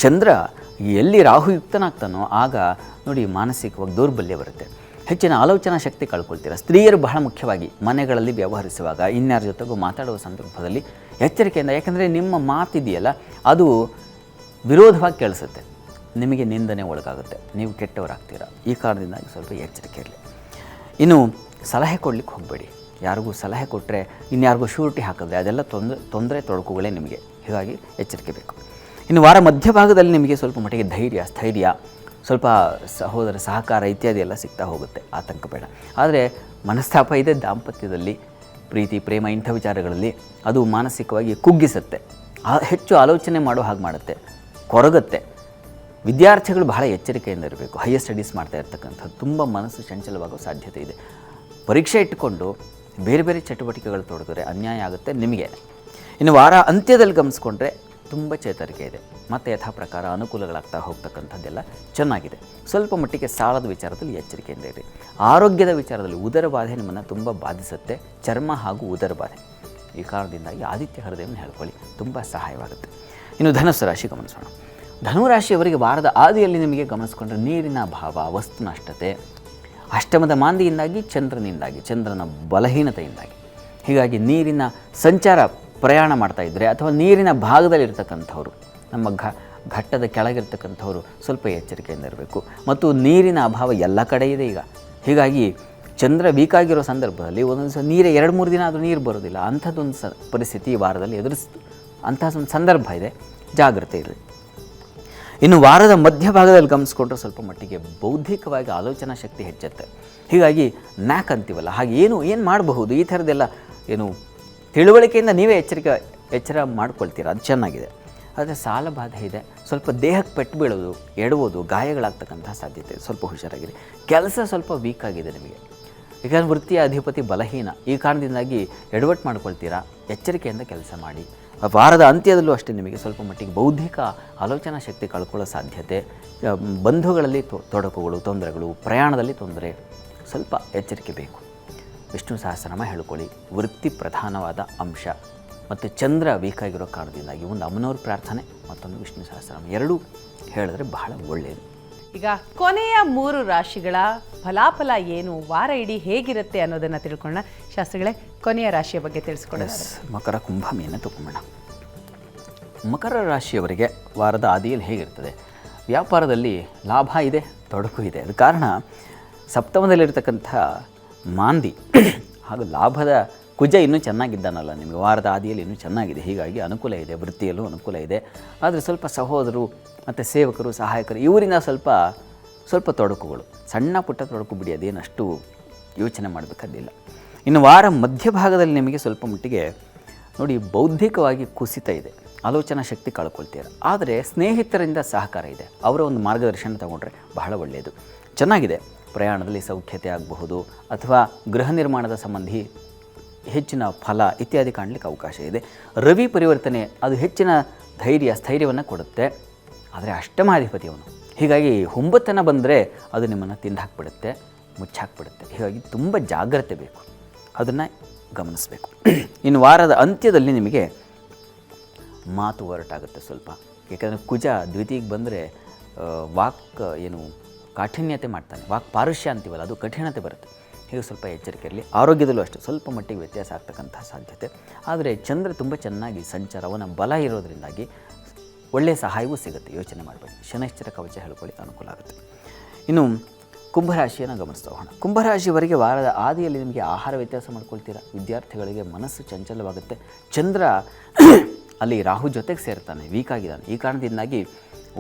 ಚಂದ್ರ ಎಲ್ಲಿ ರಾಹುಯುಕ್ತನಾಗ್ತಾನೋ ಆಗ ನೋಡಿ ಮಾನಸಿಕವಾಗಿ ದೌರ್ಬಲ್ಯ ಬರುತ್ತೆ, ಹೆಚ್ಚಿನ ಆಲೋಚನಾ ಶಕ್ತಿ ಕಳ್ಕೊಳ್ತೀರ. ಸ್ತ್ರೀಯರು ಬಹಳ ಮುಖ್ಯವಾಗಿ ಮನೆಗಳಲ್ಲಿ ವ್ಯವಹರಿಸುವಾಗ ಇನ್ಯಾರ ಜೊತೆಗೂ ಮಾತಾಡುವ ಸಂದರ್ಭದಲ್ಲಿ ಎಚ್ಚರಿಕೆಯಿಂದ, ಯಾಕಂದರೆ ನಿಮ್ಮ ಮಾತಿದೆಯಲ್ಲ ಅದು ವಿರೋಧವಾಗಿ ಕೇಳಿಸುತ್ತೆ, ನಿಮಗೆ ನಿಂದನೆ ಒಳಗಾಗುತ್ತೆ, ನೀವು ಕೆಟ್ಟವರಾಗ್ತೀರ. ಈ ಕಾರಣದಿಂದಾಗಿ ಸ್ವಲ್ಪ ಎಚ್ಚರಿಕೆ ಇರಲಿ. ಇನ್ನು ಸಲಹೆ ಕೊಡಲಿಕ್ಕೆ ಹೋಗಬೇಡಿ. ಯಾರಿಗೂ ಸಲಹೆ ಕೊಟ್ಟರೆ ಇನ್ಯಾರಿಗೂ ಶೂರಿಟಿ ಹಾಕಿದ್ರೆ ಅದೆಲ್ಲ ತೊಂದರೆ ತೊಡಕುಗಳೇ ನಿಮಗೆ, ಹೀಗಾಗಿ ಎಚ್ಚರಿಕೆ ಬೇಕು. ಇನ್ನು ವಾರ ಮಧ್ಯಭಾಗದಲ್ಲಿ ನಿಮಗೆ ಸ್ವಲ್ಪ ಮಟ್ಟಿಗೆ ಧೈರ್ಯ, ಸ್ಥೈರ್ಯ, ಸ್ವಲ್ಪ ಸಹೋದರ ಸಹಕಾರ ಇತ್ಯಾದಿ ಎಲ್ಲ ಸಿಗ್ತಾ ಹೋಗುತ್ತೆ, ಆತಂಕ ಬೇಡ. ಆದರೆ ಮನಸ್ತಾಪ ಇದೆ ದಾಂಪತ್ಯದಲ್ಲಿ, ಪ್ರೀತಿ, ಪ್ರೇಮ ಇಂಥ ವಿಚಾರಗಳಲ್ಲಿ ಅದು ಮಾನಸಿಕವಾಗಿ ಕುಗ್ಗಿಸುತ್ತೆ, ಹೆಚ್ಚು ಆಲೋಚನೆ ಮಾಡೋ ಹಾಗೆ ಮಾಡುತ್ತೆ, ಕೊರಗುತ್ತೆ. ವಿದ್ಯಾರ್ಥಿಗಳು ಬಹಳ ಎಚ್ಚರಿಕೆಯಿಂದ ಇರಬೇಕು. ಹೈಯರ್ ಸ್ಟಡೀಸ್ ಮಾಡ್ತಾ ಇರ್ತಕ್ಕಂಥದ್ದು ತುಂಬ ಮನಸ್ಸು ಚಂಚಲವಾಗೋ ಸಾಧ್ಯತೆ ಇದೆ. ಪರೀಕ್ಷೆ ಇಟ್ಟುಕೊಂಡು ಬೇರೆ ಬೇರೆ ಚಟುವಟಿಕೆಗಳು ತೊಡಗಿದ್ರೆ ಅನ್ಯಾಯ ಆಗುತ್ತೆ ನಿಮಗೆ. ಇನ್ನು ವಾರ ಅಂತ್ಯದಲ್ಲಿ ಗಮನಿಸ್ಕೊಂಡ್ರೆ ತುಂಬ ಚೇತರಿಕೆ ಇದೆ, ಮತ್ತು ಯಥಾ ಪ್ರಕಾರ ಅನುಕೂಲಗಳಾಗ್ತಾ ಹೋಗ್ತಕ್ಕಂಥದ್ದೆಲ್ಲ ಚೆನ್ನಾಗಿದೆ. ಸ್ವಲ್ಪ ಮಟ್ಟಿಗೆ ಸಾಲದ ವಿಚಾರದಲ್ಲಿ ಎಚ್ಚರಿಕೆಯಿಂದ ಇರಿ. ಆರೋಗ್ಯದ ವಿಚಾರದಲ್ಲಿ ಉದರ ಬಾಧೆ ನಿಮ್ಮನ್ನು ತುಂಬ ಬಾಧಿಸುತ್ತೆ, ಚರ್ಮ ಹಾಗೂ ಉದರ ಬಾಧೆ. ಈ ಕಾರಣದಿಂದಾಗಿ ಆದಿತ್ಯ ಹೃದಯವನ್ನು ಹೇಳ್ಕೊಳ್ಳಿ, ತುಂಬ ಸಹಾಯವಾಗುತ್ತೆ. ಇನ್ನು ಧನುಸ್ಸು ರಾಶಿ ಗಮನಿಸೋಣ. ಧನುರಾಶಿಯವರಿಗೆ ವಾರದ ಆದಿಯಲ್ಲಿ ನಿಮಗೆ ಗಮನಿಸ್ಕೊಂಡ್ರೆ ನೀರಿನ ಅಭಾವ, ವಸ್ತು ನಷ್ಟತೆ, ಅಷ್ಟಮದ ಮಾಂದಿಯಿಂದಾಗಿ, ಚಂದ್ರನ ಬಲಹೀನತೆಯಿಂದಾಗಿ. ಹೀಗಾಗಿ ನೀರಿನ ಸಂಚಾರ ಪ್ರಯಾಣ ಮಾಡ್ತಾ ಇದ್ದರೆ ಅಥವಾ ನೀರಿನ ಭಾಗದಲ್ಲಿರ್ತಕ್ಕಂಥವ್ರು, ನಮ್ಮ ಘಟ್ಟದ ಕೆಳಗಿರ್ತಕ್ಕಂಥವ್ರು ಸ್ವಲ್ಪ ಎಚ್ಚರಿಕೆಯಿಂದ ಇರಬೇಕು. ಮತ್ತು ನೀರಿನ ಅಭಾವ ಎಲ್ಲ ಕಡೆ ಇದೆ ಈಗ. ಹೀಗಾಗಿ ಚಂದ್ರ ವೀಕಾಗಿರೋ ಸಂದರ್ಭದಲ್ಲಿ ಒಂದೊಂದು ಸಲ ನೀರೇ 2-3 ದಿನ ಆದರೂ ನೀರು ಬರೋದಿಲ್ಲ. ಅಂಥದ್ದೊಂದು ಪರಿಸ್ಥಿತಿ ಈ ವಾರದಲ್ಲಿ ಅಂಥದ್ದೊಂದು ಸಂದರ್ಭ ಇದೆ, ಜಾಗ್ರತೆ ಇರಲಿ. ಇನ್ನು ವಾರದ ಮಧ್ಯಭಾಗದಲ್ಲಿ ಗಮನಿಸ್ಕೊಂಡ್ರೆ ಸ್ವಲ್ಪ ಮಟ್ಟಿಗೆ ಬೌದ್ಧಿಕವಾಗಿ ಆಲೋಚನಾ ಶಕ್ತಿ ಹೆಚ್ಚುತ್ತೆ. ಹೀಗಾಗಿ ನ್ಯಾಕ್ ಅಂತೀವಲ್ಲ, ಹಾಗೆ ಏನು ಮಾಡಬಹುದು ಈ ಥರದ್ದೆಲ್ಲ ಏನು ತಿಳುವಳಿಕೆಯಿಂದ ನೀವೇ ಎಚ್ಚರ ಮಾಡ್ಕೊಳ್ತೀರ, ಅದು ಚೆನ್ನಾಗಿದೆ. ಆದರೆ ಸಾಲ ಬಾಧೆ ಇದೆ, ಸ್ವಲ್ಪ ದೇಹಕ್ಕೆ ಪೆಟ್ಟು ಬೀಳೋದು, ಎಡುವುದು, ಗಾಯಗಳಾಗ್ತಕ್ಕಂಥ ಸಾಧ್ಯತೆ, ಸ್ವಲ್ಪ ಹುಷಾರಾಗಿರಿ. ಕೆಲಸ ಸ್ವಲ್ಪ ವೀಕ್ ಆಗಿದೆ ನಿಮಗೆ, ಯಾಕಂದರೆ ವೃತ್ತಿಯ ಅಧಿಪತಿ ಬಲಹೀನ. ಈ ಕಾರಣದಿಂದಾಗಿ ಎಡವಟ್ಟು ಮಾಡ್ಕೊಳ್ತೀರಾ, ಎಚ್ಚರಿಕೆಯಿಂದ ಕೆಲಸ ಮಾಡಿ. ವಾರದ ಅಂತ್ಯದಲ್ಲೂ ಅಷ್ಟೇ ನಿಮಗೆ ಸ್ವಲ್ಪ ಮಟ್ಟಿಗೆ ಬೌದ್ಧಿಕ ಆಲೋಚನಾ ಶಕ್ತಿ ಕಳ್ಕೊಳ್ಳೋ ಸಾಧ್ಯತೆ, ಬಂಧುಗಳಲ್ಲಿ ತೊಡಕುಗಳು, ತೊಂದರೆಗಳು, ಪ್ರಯಾಣದಲ್ಲಿ ತೊಂದರೆ, ಸ್ವಲ್ಪ ಎಚ್ಚರಿಕೆ ಬೇಕು. ವಿಷ್ಣು ಸಹಸ್ರನಾಮ ಹೇಳ್ಕೊಳ್ಳಿ, ವೃತ್ತಿ ಪ್ರಧಾನವಾದ ಅಂಶ. ಮತ್ತು ಚಂದ್ರ ವೀಕಾಗಿರೋ ಕಾರಣದಿಂದಾಗಿ ಒಂದು ಅಮ್ಮನವ್ರ ಪ್ರಾರ್ಥನೆ, ಮತ್ತೊಂದು ವಿಷ್ಣು ಸಹಸ್ರನಾಮ, ಎರಡೂ ಹೇಳಿದ್ರೆ ಬಹಳ ಒಳ್ಳೆಯದು. ಈಗ ಕೊನೆಯ 3 ರಾಶಿಗಳ ಫಲಾಫಲ ಏನು, ವಾರ ಇಡೀ ಹೇಗಿರುತ್ತೆ ಅನ್ನೋದನ್ನು ತಿಳ್ಕೊಳ್ಳೋಣ. ಶಾಸ್ತ್ರಿಗಳೇ, ಕೊನೆಯ ರಾಶಿಯ ಬಗ್ಗೆ ತಿಳಿಸ್ಕೊಡೋಣ. ಮಕರ, ಕುಂಭ, ಮೀನ ತಗೊಂಬೋಣ. ಮಕರ ರಾಶಿಯವರಿಗೆ ವಾರದ ಆದಿಯಲ್ಲಿ ಹೇಗಿರ್ತದೆ? ವ್ಯಾಪಾರದಲ್ಲಿ ಲಾಭ ಇದೆ, ತೊಡಕು ಇದೆ. ಅದು ಕಾರಣ ಸಪ್ತಮದಲ್ಲಿರ್ತಕ್ಕಂಥ ಮಾಂದಿ ಹಾಗೂ ಲಾಭದ ಕುಜ ಇನ್ನೂ ಚೆನ್ನಾಗಿದ್ದಾನಲ್ಲ, ನಿಮಗೆ ವಾರದ ಆದಿಯಲ್ಲಿ ಇನ್ನೂ ಚೆನ್ನಾಗಿದೆ. ಹೀಗಾಗಿ ಅನುಕೂಲ ಇದೆ, ವೃತ್ತಿಯಲ್ಲೂ ಅನುಕೂಲ ಇದೆ. ಆದರೆ ಸ್ವಲ್ಪ ಸಹೋದರರು ಮತ್ತು ಸೇವಕರು, ಸಹಾಯಕರು ಇವರಿಂದ ಸ್ವಲ್ಪ ತೊಡಕುಗಳು, ಸಣ್ಣ ಪುಟ್ಟ ತೊಡಕು ಬಿಡಿ, ಅದೇನಷ್ಟು ಯೋಚನೆ ಮಾಡಬೇಕಾದಿಲ್ಲ. ಇನ್ನು ವಾರ ಮಧ್ಯಭಾಗದಲ್ಲಿ ನಿಮಗೆ ಸ್ವಲ್ಪ ಮಟ್ಟಿಗೆ ನೋಡಿ ಬೌದ್ಧಿಕವಾಗಿ ಕುಸಿತ ಇದೆ, ಆಲೋಚನಾ ಶಕ್ತಿ ಕಳ್ಕೊಳ್ತೀರ. ಆದರೆ ಸ್ನೇಹಿತರಿಂದ ಸಹಕಾರ ಇದೆ, ಅವರ ಒಂದು ಮಾರ್ಗದರ್ಶನ ತಗೊಂಡ್ರೆ ಬಹಳ ಒಳ್ಳೆಯದು, ಚೆನ್ನಾಗಿದೆ. ಪ್ರಯಾಣದಲ್ಲಿ ಸೌಖ್ಯತೆ ಆಗಬಹುದು, ಅಥವಾ ಗೃಹ ನಿರ್ಮಾಣದ ಸಂಬಂಧಿ ಹೆಚ್ಚಿನ ಫಲ ಇತ್ಯಾದಿ ಕಾಣಲಿಕ್ಕೆ ಅವಕಾಶ ಇದೆ. ರವಿ ಪರಿವರ್ತನೆ ಅದು ಹೆಚ್ಚಿನ ಸ್ಥೈರ್ಯವನ್ನು ಕೊಡುತ್ತೆ. ಆದರೆ ಅಷ್ಟಮಾಧಿಪತಿ ಅವನು, ಹೀಗಾಗಿ ಹುಂಬತನ ಬಂದರೆ ಅದು ನಿಮ್ಮನ್ನು ತಿಂದು ಹಾಕ್ಬಿಡುತ್ತೆ, ಮುಚ್ಚಾಕ್ಬಿಡುತ್ತೆ. ಹೀಗಾಗಿ ತುಂಬ ಜಾಗ್ರತೆ ಬೇಕು, ಅದನ್ನು ಗಮನಿಸಬೇಕು. ಇನ್ನು ವಾರದ ಅಂತ್ಯದಲ್ಲಿ ನಿಮಗೆ ಮಾತು ಹೊರಟಾಗುತ್ತೆ ಸ್ವಲ್ಪ, ಏಕೆಂದರೆ ಕುಜ ದ್ವಿತೀಯಕ್ಕೆ ಬಂದರೆ ವಾಕ್ ಕಾಠಿಣ್ಯತೆ ಮಾಡ್ತಾನೆ, ವಾಕ್ ಪಾರುಷ್ಯ ಅಂತೀವಲ್ಲ, ಅದು ಕಠಿಣತೆ ಬರುತ್ತೆ. ಹೀಗೆ ಸ್ವಲ್ಪ ಎಚ್ಚರಿಕೆ ಇರಲಿ. ಆರೋಗ್ಯದಲ್ಲೂ ಅಷ್ಟೇ ಸ್ವಲ್ಪ ಮಟ್ಟಿಗೆ ವ್ಯತ್ಯಾಸ ಆಗ್ತಕ್ಕಂಥ ಸಾಧ್ಯತೆ. ಆದರೆ ಚಂದ್ರ ತುಂಬ ಚೆನ್ನಾಗಿ ಸಂಚಾರ, ಅವನ ಬಲ ಇರೋದರಿಂದಾಗಿ ಒಳ್ಳೆಯ ಸಹಾಯವೂ ಸಿಗುತ್ತೆ, ಯೋಚನೆ ಮಾಡಬೇಡಿ. ಶನೈಶ್ಚರ ಕವಚ ಹೇಳ್ಕೊಳ್ಳಿ, ಅನುಕೂಲ ಆಗುತ್ತೆ. ಇನ್ನು ಕುಂಭರಾಶಿಯನ್ನು ಗಮನಿಸ್ತಾ ಹೋಗೋಣ. ಕುಂಭರಾಶಿಯವರಿಗೆ ವಾರದ ಆದಿಯಲ್ಲಿ ನಿಮಗೆ ಆಹಾರ ವ್ಯತ್ಯಾಸ ಮಾಡ್ಕೊಳ್ತೀರಾ. ವಿದ್ಯಾರ್ಥಿಗಳಿಗೆ ಮನಸ್ಸು ಚಂಚಲವಾಗುತ್ತೆ. ಚಂದ್ರ ಅಲ್ಲಿ ರಾಹು ಜೊತೆಗೆ ಸೇರ್ತಾನೆ, ವೀಕ್ ಆಗಿದ್ದಾನೆ. ಈ ಕಾರಣದಿಂದಾಗಿ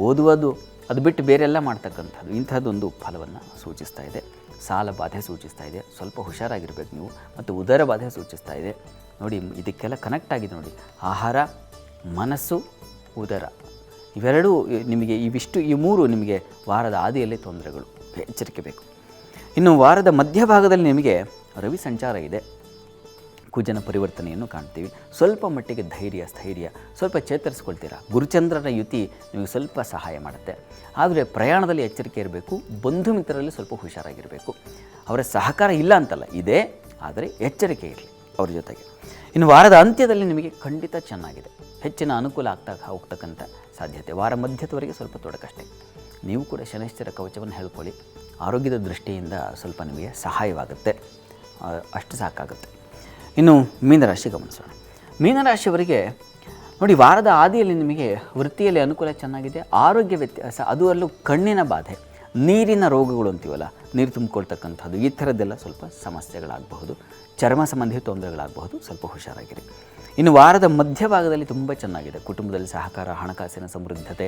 ಓದುವುದು ಅದು ಬಿಟ್ಟು ಬೇರೆಲ್ಲ ಮಾಡ್ತಕ್ಕಂಥದ್ದು ಇಂಥದ್ದೊಂದು ಫಲವನ್ನು ಸೂಚಿಸ್ತಾ ಇದೆ. ಸಾಲ ಬಾಧೆ ಸೂಚಿಸ್ತಾ ಇದೆ, ಸ್ವಲ್ಪ ಹುಷಾರಾಗಿರ್ಬೇಕು ನೀವು. ಮತ್ತು ಉದರ ಬಾಧೆ ಸೂಚಿಸ್ತಾ ಇದೆ. ನೋಡಿ, ಇದಕ್ಕೆಲ್ಲ ಕನೆಕ್ಟ್ ಆಗಿದೆ ನೋಡಿ. ಆಹಾರ, ಮನಸ್ಸು, ಉದರ ಇವೆರಡೂ ನಿಮಗೆ ಈ ಮೂರು ನಿಮಗೆ ವಾರದ ಆದಿಯಲ್ಲಿ ತೊಂದರೆಗಳು, ಎಚ್ಚರಿಕೆ ಬೇಕು. ಇನ್ನು ವಾರದ ಮಧ್ಯಭಾಗದಲ್ಲಿ ನಿಮಗೆ ರವಿ ಸಂಚಾರ ಇದೆ, ಕುಜನ ಪರಿವರ್ತನೆಯನ್ನು ಕಾಣ್ತೀವಿ. ಸ್ವಲ್ಪ ಮಟ್ಟಿಗೆ ಧೈರ್ಯ, ಸ್ಥೈರ್ಯ ಸ್ವಲ್ಪ ಚೇತರಿಸ್ಕೊಳ್ತೀರಾ. ಗುರುಚಂದ್ರನ ಯುತಿ ನಿಮಗೆ ಸ್ವಲ್ಪ ಸಹಾಯ ಮಾಡುತ್ತೆ. ಆದರೆ ಪ್ರಯಾಣದಲ್ಲಿ ಎಚ್ಚರಿಕೆ ಇರಬೇಕು. ಬಂಧು ಮಿತ್ರರಲ್ಲಿ ಸ್ವಲ್ಪ ಹುಷಾರಾಗಿರಬೇಕು. ಅವರ ಸಹಕಾರ ಇಲ್ಲ ಅಂತಲ್ಲ, ಇದೆ, ಆದರೆ ಎಚ್ಚರಿಕೆ ಇರಲಿ ಅವ್ರ ಜೊತೆಗೆ. ಇನ್ನು ವಾರದ ಅಂತ್ಯದಲ್ಲಿ ನಿಮಗೆ ಖಂಡಿತ ಚೆನ್ನಾಗಿದೆ, ಹೆಚ್ಚಿನ ಅನುಕೂಲ ಹೋಗ್ತಕ್ಕಂಥ ಸಾಧ್ಯತೆ. ವಾರ ಮಧ್ಯದವರೆಗೆ ಸ್ವಲ್ಪ ತೊಡಕಷ್ಟೇ. ನೀವು ಕೂಡ ಶನೈಶ್ಚರ ಕವಚವನ್ನು ಹೇಳ್ಕೊಳ್ಳಿ. ಆರೋಗ್ಯದ ದೃಷ್ಟಿಯಿಂದ ಸ್ವಲ್ಪ ನಿಮಗೆ ಸಹಾಯವಾಗುತ್ತೆ, ಅಷ್ಟು ಸಾಕಾಗುತ್ತೆ. ಇನ್ನು ಮೀನರಾಶಿ ಗಮನಿಸೋಣ. ಮೀನರಾಶಿಯವರಿಗೆ ನೋಡಿ, ವಾರದ ಆದಿಯಲ್ಲಿ ನಿಮಗೆ ವೃತ್ತಿಯಲ್ಲಿ ಅನುಕೂಲ ಚೆನ್ನಾಗಿದೆ. ಆರೋಗ್ಯ ವ್ಯತ್ಯಾಸ, ಅದು ಅಲ್ಲೂ ಕಣ್ಣಿನ ಬಾಧೆ, ನೀರಿನ ರೋಗಗಳು ಅಂತೀವಲ್ಲ, ನೀರು ತುಂಬಿಕೊಳ್ತಕ್ಕಂಥದ್ದು, ಈ ಥರದ್ದೆಲ್ಲ ಸ್ವಲ್ಪ ಸಮಸ್ಯೆಗಳಾಗಬಹುದು. ಚರ್ಮ ಸಂಬಂಧಿ ತೊಂದರೆಗಳಾಗಬಹುದು, ಸ್ವಲ್ಪ ಹುಷಾರಾಗಿರಿ. ಇನ್ನು ವಾರದ ಮಧ್ಯಭಾಗದಲ್ಲಿ ತುಂಬ ಚೆನ್ನಾಗಿದೆ. ಕುಟುಂಬದಲ್ಲಿ ಸಹಕಾರ, ಹಣಕಾಸಿನ ಸಮೃದ್ಧತೆ,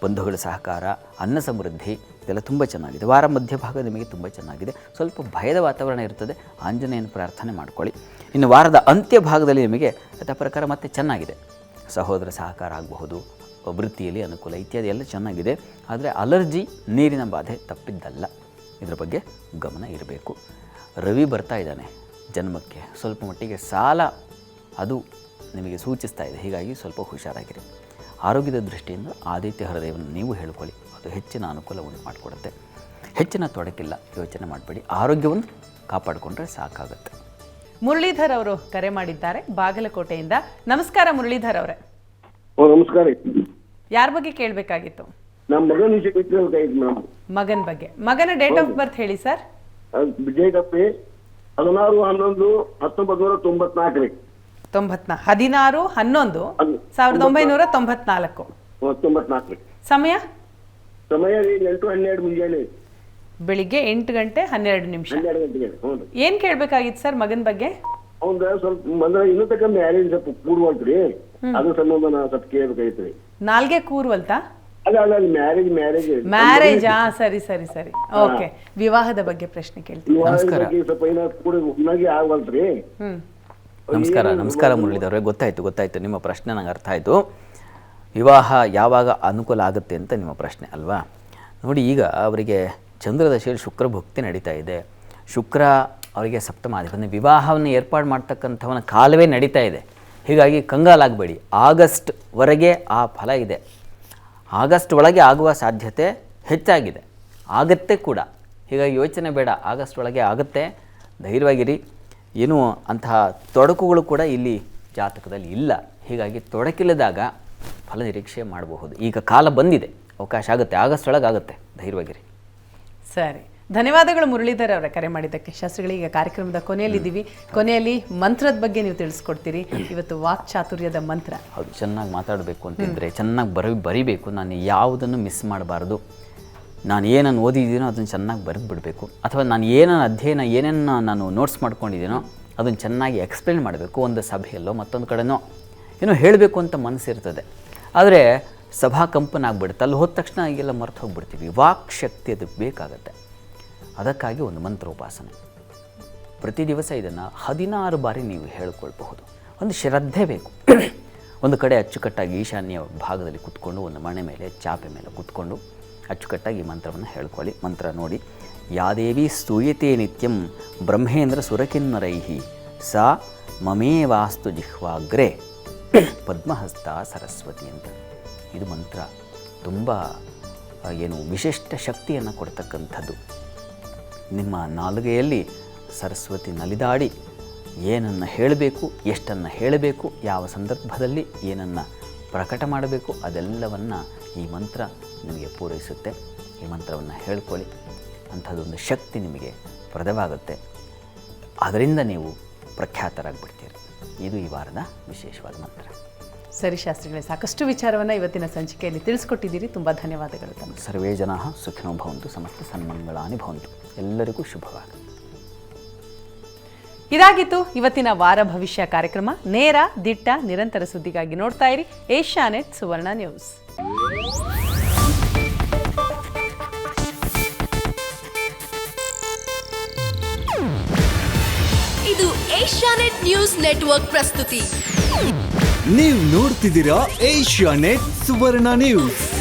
ಬಂಧುಗಳ ಸಹಕಾರ, ಅನ್ನ ಸಮೃದ್ಧಿ ಇದೆಲ್ಲ ತುಂಬ ಚೆನ್ನಾಗಿದೆ. ವಾರ ಮಧ್ಯಭಾಗ ನಿಮಗೆ ತುಂಬ ಚೆನ್ನಾಗಿದೆ. ಸ್ವಲ್ಪ ಭಯದ ವಾತಾವರಣ ಇರ್ತದೆ, ಆಂಜನೇಯನ ಪ್ರಾರ್ಥನೆ ಮಾಡ್ಕೊಳ್ಳಿ. ಇನ್ನು ವಾರದ ಅಂತ್ಯ ಭಾಗದಲ್ಲಿ ನಿಮಗೆ ಯಥಾ ಪ್ರಕಾರ ಮತ್ತೆ ಚೆನ್ನಾಗಿದೆ. ಸಹೋದರ ಸಹಕಾರ ಆಗಬಹುದು, ವೃತ್ತಿಯಲ್ಲಿ ಅನುಕೂಲ ಇತ್ಯಾದಿ ಎಲ್ಲ ಚೆನ್ನಾಗಿದೆ. ಆದರೆ ಅಲರ್ಜಿ, ನೀರಿನ ಬಾಧೆ ತಪ್ಪಿದ್ದಲ್ಲ. ಇದರ ಬಗ್ಗೆ ಗಮನ ಇರಬೇಕು. ರವಿ ಬರ್ತಾ ಇದ್ದಾನೆ ಜನ್ಮಕ್ಕೆ, ಸ್ವಲ್ಪ ಮಟ್ಟಿಗೆ ಸಾಲ ಅದು ನಿಮಗೆ ಸೂಚಿಸ್ತಾ ಇದೆ. ಹೀಗಾಗಿ ಸ್ವಲ್ಪ ಹುಷಾರಾಗಿರಿ. ಆರೋಗ್ಯದ ದೃಷ್ಟಿಯಿಂದ ಆದಿತ್ಯ ಹೃದಯವನ್ನು ನೀವು ಹೇಳ್ಕೊಳ್ಳಿ, ಅದು ಹೆಚ್ಚಿನ ಅನುಕೂಲವನ್ನು ಮಾಡಿಕೊಡುತ್ತೆ. ಹೆಚ್ಚಿನ ತೊಡಕಿಲ್ಲ, ಯೋಚನೆ ಮಾಡಬೇಡಿ. ಆರೋಗ್ಯವನ್ನು ಕಾಪಾಡಿಕೊಂಡ್ರೆ ಸಾಕಾಗುತ್ತೆ. ಮುರಳೀಧರ್ ಅವರು ಕರೆ ಮಾಡಿದ್ದಾರೆ ಬಾಗಲಕೋಟೆಯಿಂದ. ನಮಸ್ಕಾರ ಮುರಳೀಧರ್ ಅವರೇ. ನಮಸ್ಕಾರ. ಯಾರ ಬಗ್ಗೆ ಕೇಳಬೇಕಾಗಿತ್ತು? ನಮ್ಮ ಮಗನ ವಿಷಯ ಕೇಳಬೇಕಾಗಿತ್ತು ಮೇಡಮ್. ಮಗನ ಬಗ್ಗೆ. ಮಗನ ಡೇಟ್ ಆಫ್ ಬರ್ತ್ ಹೇಳಿ ಸರ್. ಡೇಟ್ ಆಫ್ 16/11/1994 ರೀ. 16/11/1994. ಸಮಯ 8:12 ಮುಂಜಾನೆ, ಬೆಳಿಗ್ಗೆ 8 ಗಂಟೆ 12 ನಿಮಿಷ. 12 ಗಂಟೆಗೆ. ಹ್ಞೂ. ಏನ್ ಕೇಳ್ಬೇಕಾಗಿತ್ತು ಸರ್ ಮಗನ ಬಗ್ಗೆ? ಅವ್ನ ಸ್ವಲ್ಪ ಅಂದ್ರೆ ಇನ್ನೂ ತಕ್ಕ ಮ್ಯಾರೇಜ್ ಸ್ವಲ್ಪ ಕೂಡುವಲ್ತ್ರಿ, ಅದ್ರ ಸಂಬಂಧ ನಾ ಸ್ವಲ್ಪ ಕೇಳ್ಬೇಕಾಗಿತ್ತು ರೀ. ನಾಲ್ಗೆ ಕೂರ್ವಲ್ತಾ? ಅಲ್ಲ ಮ್ಯಾರೇಜ್ ಮ್ಯಾರೇಜ್. ಸರಿ ಸರಿ ಸರಿ, ಓಕೆ. ವಿವಾಹದ ಬಗ್ಗೆ ಪ್ರಶ್ನೆ ಕೇಳ್ತೀನಿ. ನಮಸ್ಕಾರ. ಸ್ವಲ್ಪ ಏನಾದ್ರು ಕೂಡ ಹುನ್ನಾಗಿ ಆಗವಲ್ತ್ರಿ. ನಮಸ್ಕಾರ ಮುರಳೀಧರವ್ರೆ. ಗೊತ್ತಾಯ್ತು ನಿಮ್ಮ ಪ್ರಶ್ನೆ ನಂಗೆ ಅರ್ಥ ಆಯಿತು. ವಿವಾಹ ಯಾವಾಗ ಅನುಕೂಲ ಆಗುತ್ತೆ ಅಂತ ನಿಮ್ಮ ಪ್ರಶ್ನೆ ಅಲ್ವಾ? ನೋಡಿ, ಈಗ ಅವರಿಗೆ ಚಂದ್ರದಶೆಯಲ್ಲಿ ಶುಕ್ರ ಭಕ್ತಿ ನಡೀತಾ ಇದೆ. ಶುಕ್ರ ಅವರಿಗೆ ಸಪ್ತಮಾಧಿಪತಿ, ವಿವಾಹವನ್ನು ಏರ್ಪಾಡು ಮಾಡ್ತಕ್ಕಂಥವನ ಕಾಲವೇ ನಡೀತಾ ಇದೆ. ಹೀಗಾಗಿ ಕಂಗಾಲಾಗಬೇಡಿ. ಆಗಸ್ಟ್ವರೆಗೆ ಆ ಫಲ ಇದೆ. ಆಗಸ್ಟ್ ಒಳಗೆ ಆಗುವ ಸಾಧ್ಯತೆ ಹೆಚ್ಚಾಗಿದೆ, ಆಗುತ್ತೆ ಕೂಡ. ಹೀಗಾಗಿ ಯೋಚನೆ ಬೇಡ, ಆಗಸ್ಟ್ ಒಳಗೆ ಆಗುತ್ತೆ, ಧೈರ್ಯವಾಗಿರಿ. ಏನೂ ಅಂತಹ ತೊಡಕುಗಳು ಕೂಡ ಇಲ್ಲಿ ಜಾತಕದಲ್ಲಿ ಇಲ್ಲ. ಹೀಗಾಗಿ ತೊಡಕಿಲ್ಲದಾಗ ಫಲ ನಿರೀಕ್ಷೆ ಮಾಡಬಹುದು. ಈಗ ಕಾಲ ಬಂದಿದೆ, ಅವಕಾಶ ಆಗುತ್ತೆ, ಆಗಸ್ಟ್ ಒಳಗೆ ಆಗುತ್ತೆ, ಧೈರ್ಯವಾಗಿರಿ. ಸರಿ, ಧನ್ಯವಾದಗಳು ಮುರಳೀಧರ್ ಅವರ ಕರೆ ಮಾಡಿದ್ದಕ್ಕೆ. ಶಾಸ್ತ್ರಿಗಳು, ಈಗ ಕಾರ್ಯಕ್ರಮದ ಕೊನೆಯಲ್ಲಿದ್ದೀವಿ. ಕೊನೆಯಲ್ಲಿ ಮಂತ್ರದ ಬಗ್ಗೆ ನೀವು ತಿಳಿಸ್ಕೊಡ್ತೀರಿ. ಇವತ್ತು ವಾಕ್ ಚಾತುರ್ಯದ ಮಂತ್ರ. ಹೌದು, ಚೆನ್ನಾಗಿ ಮಾತಾಡಬೇಕು ಅಂತಿದ್ದರೆ ಚೆನ್ನಾಗಿ ಬರೀಬೇಕು. ನಾನು ಯಾವುದನ್ನು ಮಿಸ್ ಮಾಡಬಾರ್ದು. ನಾನು ಏನನ್ನು ಓದಿದ್ದೀನೋ ಅದನ್ನು ಚೆನ್ನಾಗಿ ಬರೆದು ಬಿಡಬೇಕು. ಅಥವಾ ನಾನು ಏನೇನು ನಾನು ನೋಟ್ಸ್ ಮಾಡ್ಕೊಂಡಿದ್ದೀನೋ ಅದನ್ನು ಚೆನ್ನಾಗಿ ಎಕ್ಸ್ಪ್ಲೇನ್ ಮಾಡಬೇಕು. ಒಂದು ಸಭೆಯಲ್ಲೋ ಮತ್ತೊಂದು ಕಡೆನೋ ಏನೋ ಹೇಳಬೇಕು ಅಂತ ಮನಸ್ಸಿರ್ತದೆ, ಆದರೆ ಸಭಾ ಕಂಪನ ಆಗಿಬಿಡುತ್ತೆ. ಅಲ್ಲಿ ಹೋದ ತಕ್ಷಣ ಈಗೆಲ್ಲ ಮರೆತು ಹೋಗ್ಬಿಡ್ತೀವಿ. ವಾಕ್ ಶಕ್ತಿ ಅದಕ್ಕೆ ಬೇಕಾಗತ್ತೆ. ಅದಕ್ಕಾಗಿ ಒಂದು ಮಂತ್ರೋಪಾಸನೆ ಪ್ರತಿ ದಿವಸ ಇದನ್ನು 16 ಬಾರಿ ನೀವು ಹೇಳ್ಕೊಳ್ಬಹುದು. ಒಂದು ಶ್ರದ್ಧೆ ಬೇಕು. ಒಂದು ಕಡೆ ಅಚ್ಚುಕಟ್ಟಾಗಿ ಈಶಾನ್ಯ ಭಾಗದಲ್ಲಿ ಕೂತ್ಕೊಂಡು, ಒಂದು ಮಣೆ ಮೇಲೆ ಚಾಪೆ ಮೇಲೆ ಕೂತ್ಕೊಂಡು ಅಚ್ಚುಕಟ್ಟಾಗಿ ಈ ಮಂತ್ರವನ್ನು ಹೇಳ್ಕೊಳ್ಳಿ. ಮಂತ್ರ ನೋಡಿ: ಯಾದೇವಿ ಸ್ತೂಯತೆ ನಿತ್ಯಂ ಬ್ರಹ್ಮೇಂದ್ರ ಸುರಕಿನ್ನರೈಹಿ ಸಾ ಮಮೇವಾಸ್ತು ಜಿಹ್ವಾಗ್ರೆ ಪದ್ಮಹಸ್ತ ಸರಸ್ವತಿ ಅಂತ. ಇದು ಮಂತ್ರ ತುಂಬ ವಿಶಿಷ್ಟ ಶಕ್ತಿಯನ್ನು ಕೊಡ್ತಕ್ಕಂಥದ್ದು. ನಿಮ್ಮ ನಾಲಿಗೆಯಲ್ಲಿ ಸರಸ್ವತಿ ನಲಿದಾಡಿ ಏನನ್ನು ಹೇಳಬೇಕು, ಎಷ್ಟನ್ನು ಹೇಳಬೇಕು, ಯಾವ ಸಂದರ್ಭದಲ್ಲಿ ಏನನ್ನು ಪ್ರಕಟ ಮಾಡಬೇಕು, ಅದೆಲ್ಲವನ್ನು ಈ ಮಂತ್ರ ನಿಮಗೆ ಪೂರೈಸುತ್ತೆ. ಈ ಮಂತ್ರವನ್ನು ಹೇಳ್ಕೊಳ್ಳಿ. ಅಂಥದ್ದೊಂದು ಶಕ್ತಿ ನಿಮಗೆ ಪ್ರದವಾಗುತ್ತೆ. ಅದರಿಂದ ನೀವು ಪ್ರಖ್ಯಾತರಾಗಿಬಿಡ್ತೀರಿ. ಇದು ಈ ವಾರದ ವಿಶೇಷವಾದ ಮಂತ್ರ. ಸರಿ ಶಾಸ್ತ್ರಿಗಳೇ, ಸಾಕಷ್ಟು ವಿಚಾರವನ್ನು ಇವತ್ತಿನ ಸಂಚಿಕೆಯಲ್ಲಿ ತಿಳಿಸ್ಕೊಟ್ಟಿದ್ದೀರಿ. ತುಂಬ ಧನ್ಯವಾದಗಳು ತಮಗೆ. ಸರ್ವೇ ಜನಾಃ ಸುಖಿನೋ ಭವಂತು, ಸಮಸ್ತ ಸನ್ಮಂಗಳಾನಿ ಭವಂತು. ಎಲ್ಲರಿಗೂ ಶುಭವಾಗಲಿ. ಇದಾಗಿತ್ತು ಇವತ್ತಿನ ವಾರ ಭವಿಷ್ಯ ಕಾರ್ಯಕ್ರಮ. ನೇರ, ದಿಟ್ಟ, ನಿರಂತರ ಸುದ್ದಿಗಾಗಿ ನೋಡ್ತಾ ಇರಿ ಏಷ್ಯಾನೆಟ್ ಸುವರ್ಣ ನ್ಯೂಸ್. ಇದು ಏಷ್ಯಾನೆಟ್ ನ್ಯೂಸ್ ನೆಟ್ವರ್ಕ್ ಪ್ರಸ್ತುತಿ. ನೀವು ನೋಡ್ತಿದ್ದೀರಾ ಏಷ್ಯಾನೆಟ್ ಸುವರ್ಣ ನ್ಯೂಸ್.